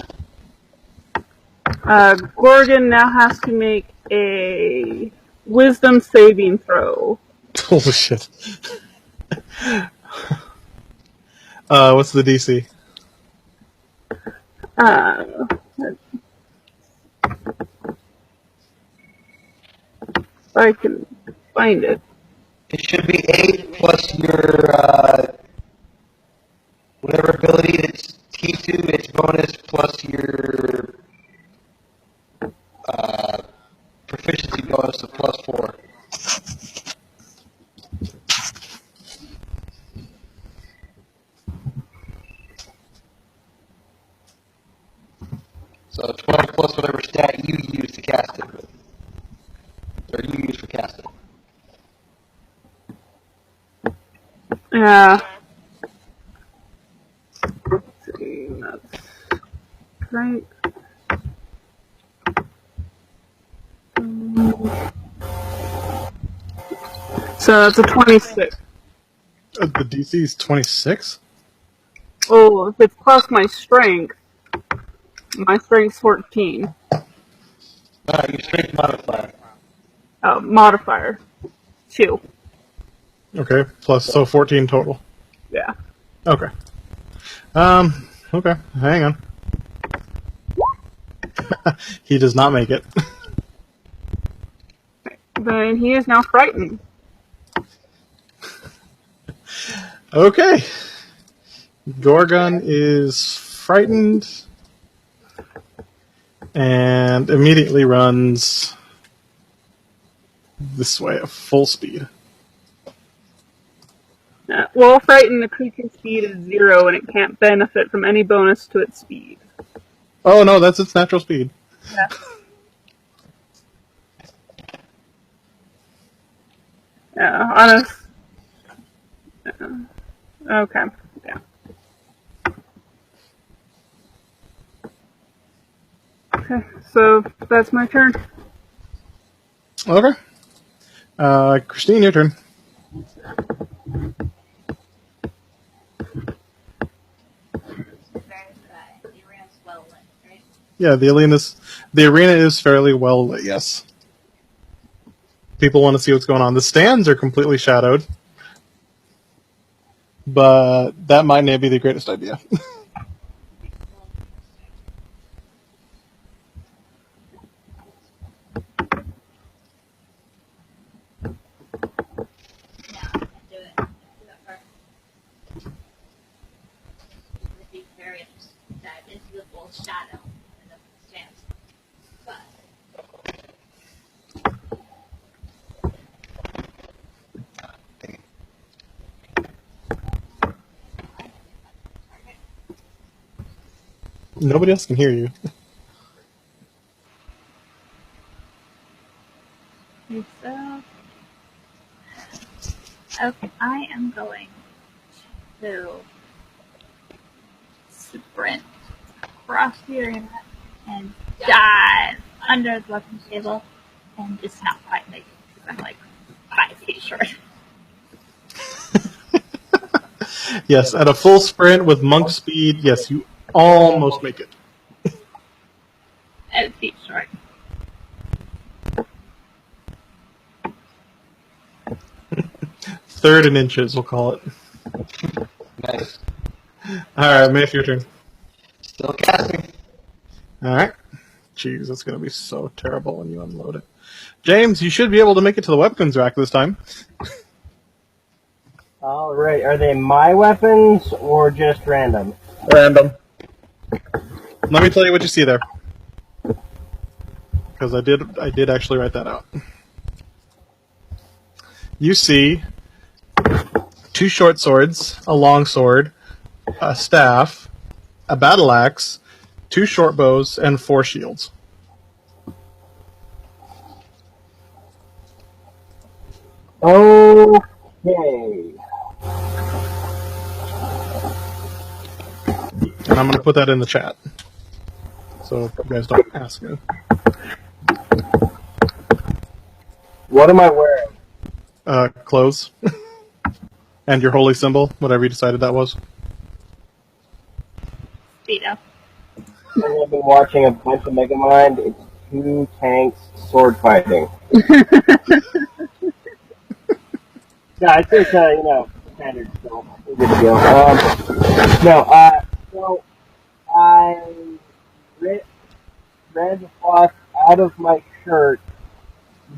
Gorgon now has to make a wisdom saving throw. Holy shit. What's the DC? If I can find it. It should be 8 plus your whatever ability it's T2, its bonus, plus your proficiency bonus of plus 4. So 12 plus whatever stat you use to cast it. Or you use for casting. Yeah. Let's see. That's right. So that's a 26. The DC is 26? Oh, if it's plus my strength's 14. Your strength modifier. Modifier 2. Okay, plus, so 14 total. Yeah. Okay. Okay, hang on. He does not make it. Then he is now frightened. Okay. Gorgon is frightened and immediately runs this way at full speed. While frightened, the creature's speed is 0 and it can't benefit from any bonus to its speed. Oh no, that's its natural speed. Yeah. Yeah, honest. Okay. Yeah. Okay, so that's my turn. Okay. Kristine, your turn. Yeah, the arena is fairly well lit, yes. People want to see what's going on. The stands are completely shadowed, but that might not be the greatest idea. Shadow in the stands. But Nobody else can hear you. so okay, I am going to sprint across the arena and dive under the weapons table and just not quite make it because I'm like 5 feet short. Yes, at a full sprint with monk speed, yes, you almost make it. 5 feet short. Third in inches, we'll call it. Nice. Alright, Mafe, your turn. Still casting. Alright. Jeez, that's going to be so terrible when you unload it. James, you should be able to make it to the weapons rack this time. All right. Are they my weapons or just random? Random. Let me tell you what you see there. Because I did actually write that out. You see 2 short swords, a long sword, a staff, a battle axe, 2 short bows, and 4 shields. Okay. And I'm going to put that in the chat. So you guys don't ask me. What am I wearing? Clothes. And your holy symbol, whatever you decided that was. Speedo. I've been watching a bunch of Megamind. It's 2 tanks sword fighting. No, it's standard still. Good to go. So I ran the cloth out of my shirt,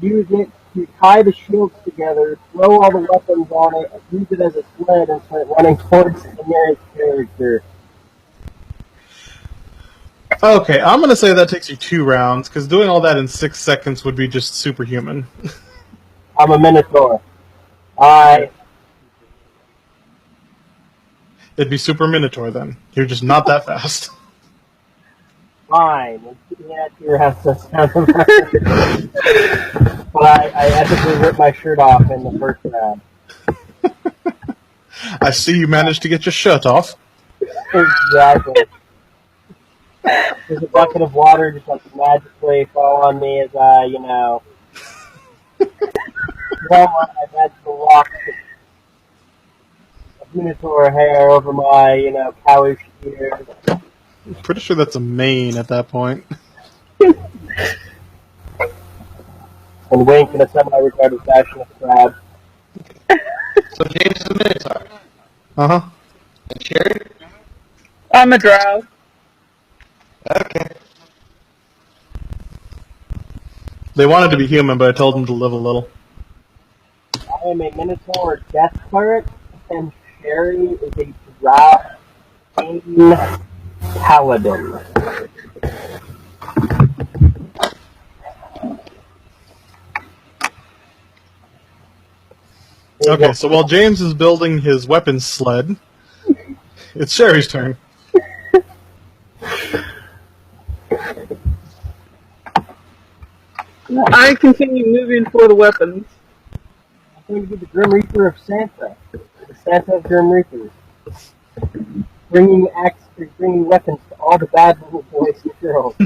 use it to tie the shields together, throw all the weapons on it, use it as a sled, and start running towards the nearest character. Okay, I'm going to say that takes you 2 rounds, because doing all that in 6 seconds would be just superhuman. I'm a Minotaur. It'd be Super Minotaur then. You're just not that fast. Fine. Yeah, you have to sound But I ethically ripped my shirt off in the first round. I see you managed to get your shirt off. Exactly. There's a bucket of water just like magically fall on me as I, well, I've had to lock of Minotaur hair over my, cowish ears. I'm pretty sure that's a mane at that point. And wink in a semi-retarded fashion at the crowd. So James is a Minotaur. Uh-huh. And Sheri? I'm a drow. Okay. They wanted to be human, but I told them to live a little. I am a Minotaur death cleric, and Sheri is a drow paladin. Okay, so while James is building his weapons sled, it's Sheri's turn. I continue moving for the weapons. I'm going to be the Grim Reaper of Santa. The Santa of Grim Reapers. Bringing weapons to all the bad little boys and girls.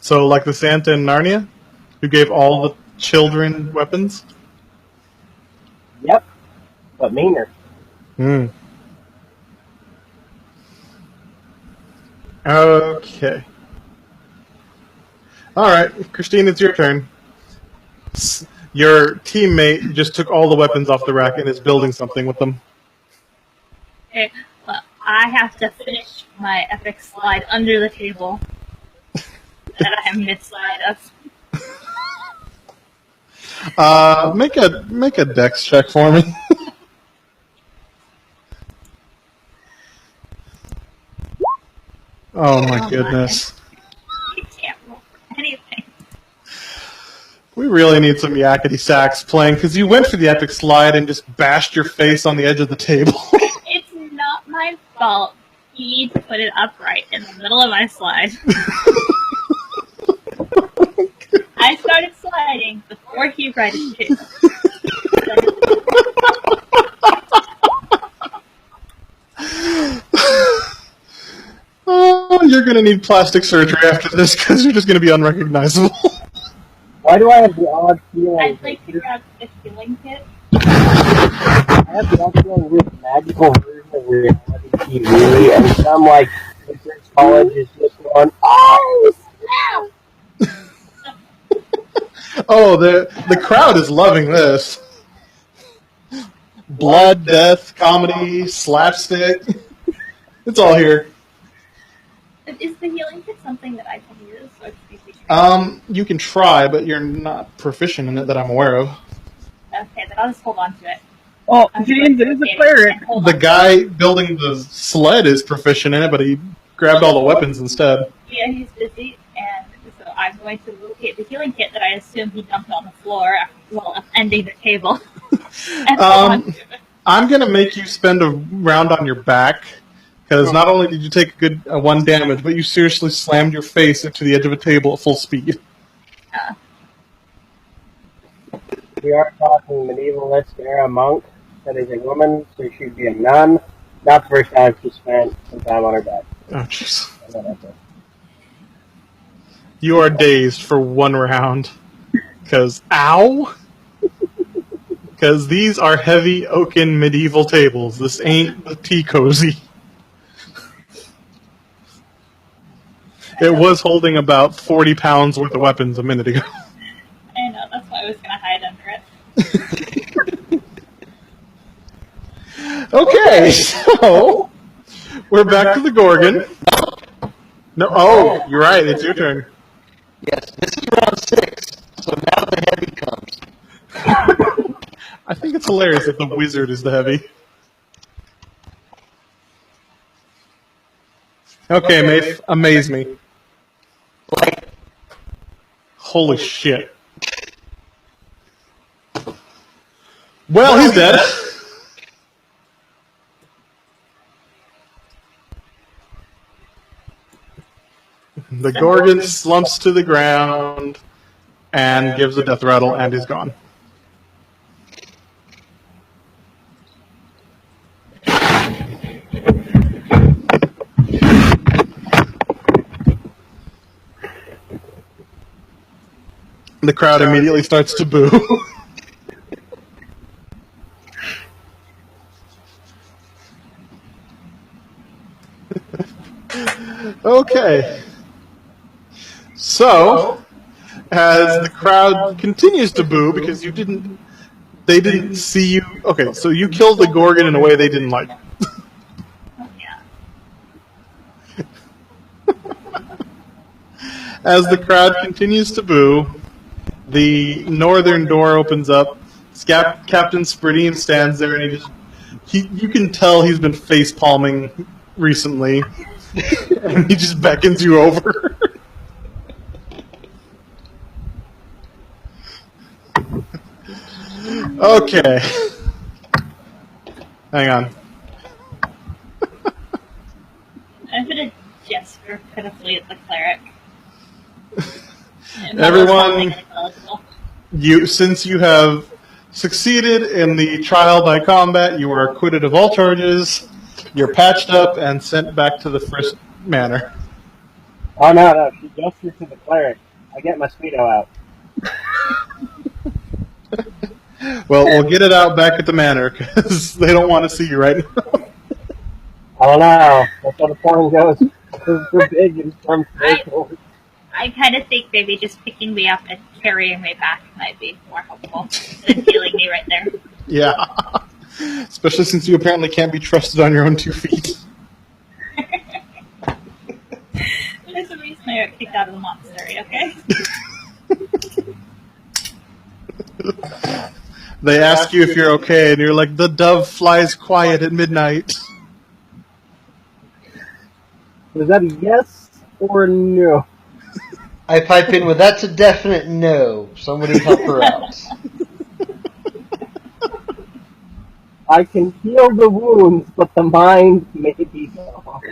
So, like the Santa in Narnia, who gave all the children weapons? Yep. But meaner. Hmm. Okay. Alright, Kristine, it's your turn. Your teammate just took all the weapons off the rack and is building something with them. Okay, well, I have to finish my epic slide under the table that I am mid-slide of. Make a dex check for me. Oh my goodness. You can't roll for anything. We really need some yakety sax playing, because you went for the epic slide and just bashed your face on the edge of the table. It's not my fault. You need to put it upright in the middle of my slide. I started sliding before he tried to shoot. Oh, you're going to need plastic surgery after this, because you're just going to be unrecognizable. Why do I have the odd feeling? I'd like to grab the healing kit. I have the odd feeling we're the magical version of reality TV, and some, research college is just going, oh, snap! Oh, the crowd is loving this. Blood, death, comedy, slapstick. It's all here. Is the healing kit something that I can use? So it's basically You can try, but you're not proficient in it that I'm aware of. okay, then I'll just hold on to it. Well, James is a cleric. The guy building the sled is proficient in it, but he grabbed all the weapons instead. Yeah, he's busy, and so I'm going to locate the healing kit that I assume he dumped on the floor while ending the table. And hold on to it. I'm going to make you spend a round on your back, because not only did you take a 1 damage, but you seriously slammed your face into the edge of a table at full speed. We are talking medievalist era monk that is a woman, so she'd be a nun. Not the first time she spent some time on her back. Oh, jeez. You are dazed for 1 round. Because, ow! Because these are heavy oaken medieval tables. This ain't the tea cozy. It was holding about 40 pounds worth of weapons a minute ago. I know, that's why I was going to hide under it. Okay, so we're back to the Gorgon. No, oh, you're right. It's your turn. Yes, this is round 6, so now the heavy comes. I think it's hilarious that the wizard is the heavy. Okay, Mafe, amaze me. Like, Holy shit. Well, he's dead. The Gorgon slumps to the ground and gives a death rattle and is gone. The crowd immediately starts to boo. Okay. So, as the crowd continues to boo because they didn't see you. Okay, so you killed the Gorgon in a way they didn't like. Oh, yeah. As the crowd continues to boo, the northern door opens up. Captain Spradine stands there, and you can tell he's been face palming recently, and he just beckons you over. Okay. Hang on. I'm going to gesture pitifully at the cleric. Everyone, since you have succeeded in the trial by combat, you are acquitted of all charges. You're patched up and sent back to the first manor. Oh, no. She gestures to the cleric. I get my Speedo out. Well, we'll get it out back at the manor because they don't want to see you right now. I don't know. That's how the porn goes. We're big in some circles. I kind of think maybe just picking me up and carrying me back might be more helpful than healing me right there. Yeah. Especially since you apparently can't be trusted on your own 2 feet. There's a reason I got kicked out of the monastery, okay? They ask you if you're okay, and you're like, the dove flies quiet at midnight. Was that a yes or a no? I pipe in with, that's a definite no. Somebody help her out. I can heal the wounds, but the mind may be gone.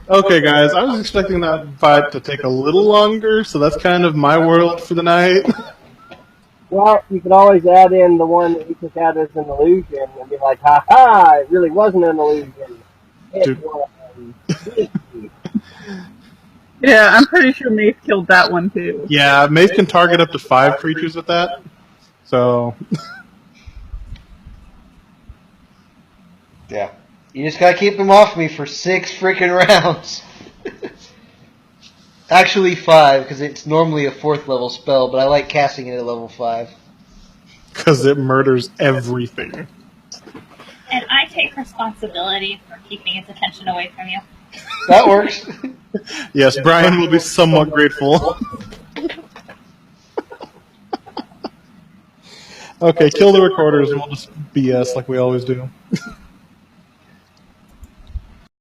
Okay, guys, I was expecting that fight to take a little longer, so that's kind of my world for the night. Well, you could always add in the one that you took out as an illusion and be like, ha-ha, it really wasn't an illusion. It was. Yeah, I'm pretty sure Mafe killed that one too. Yeah, Mace can target up to 5 creatures with that. So, Yeah. You just gotta keep them off me for 6 freaking rounds. Actually 5, because it's normally a 4th level spell, but I like casting it at level 5. because it murders everything. And I take responsibility for keeping its attention away from you. That works. Yes, Brian will be somewhat grateful. Okay, kill the recorders and we'll just BS like we always do.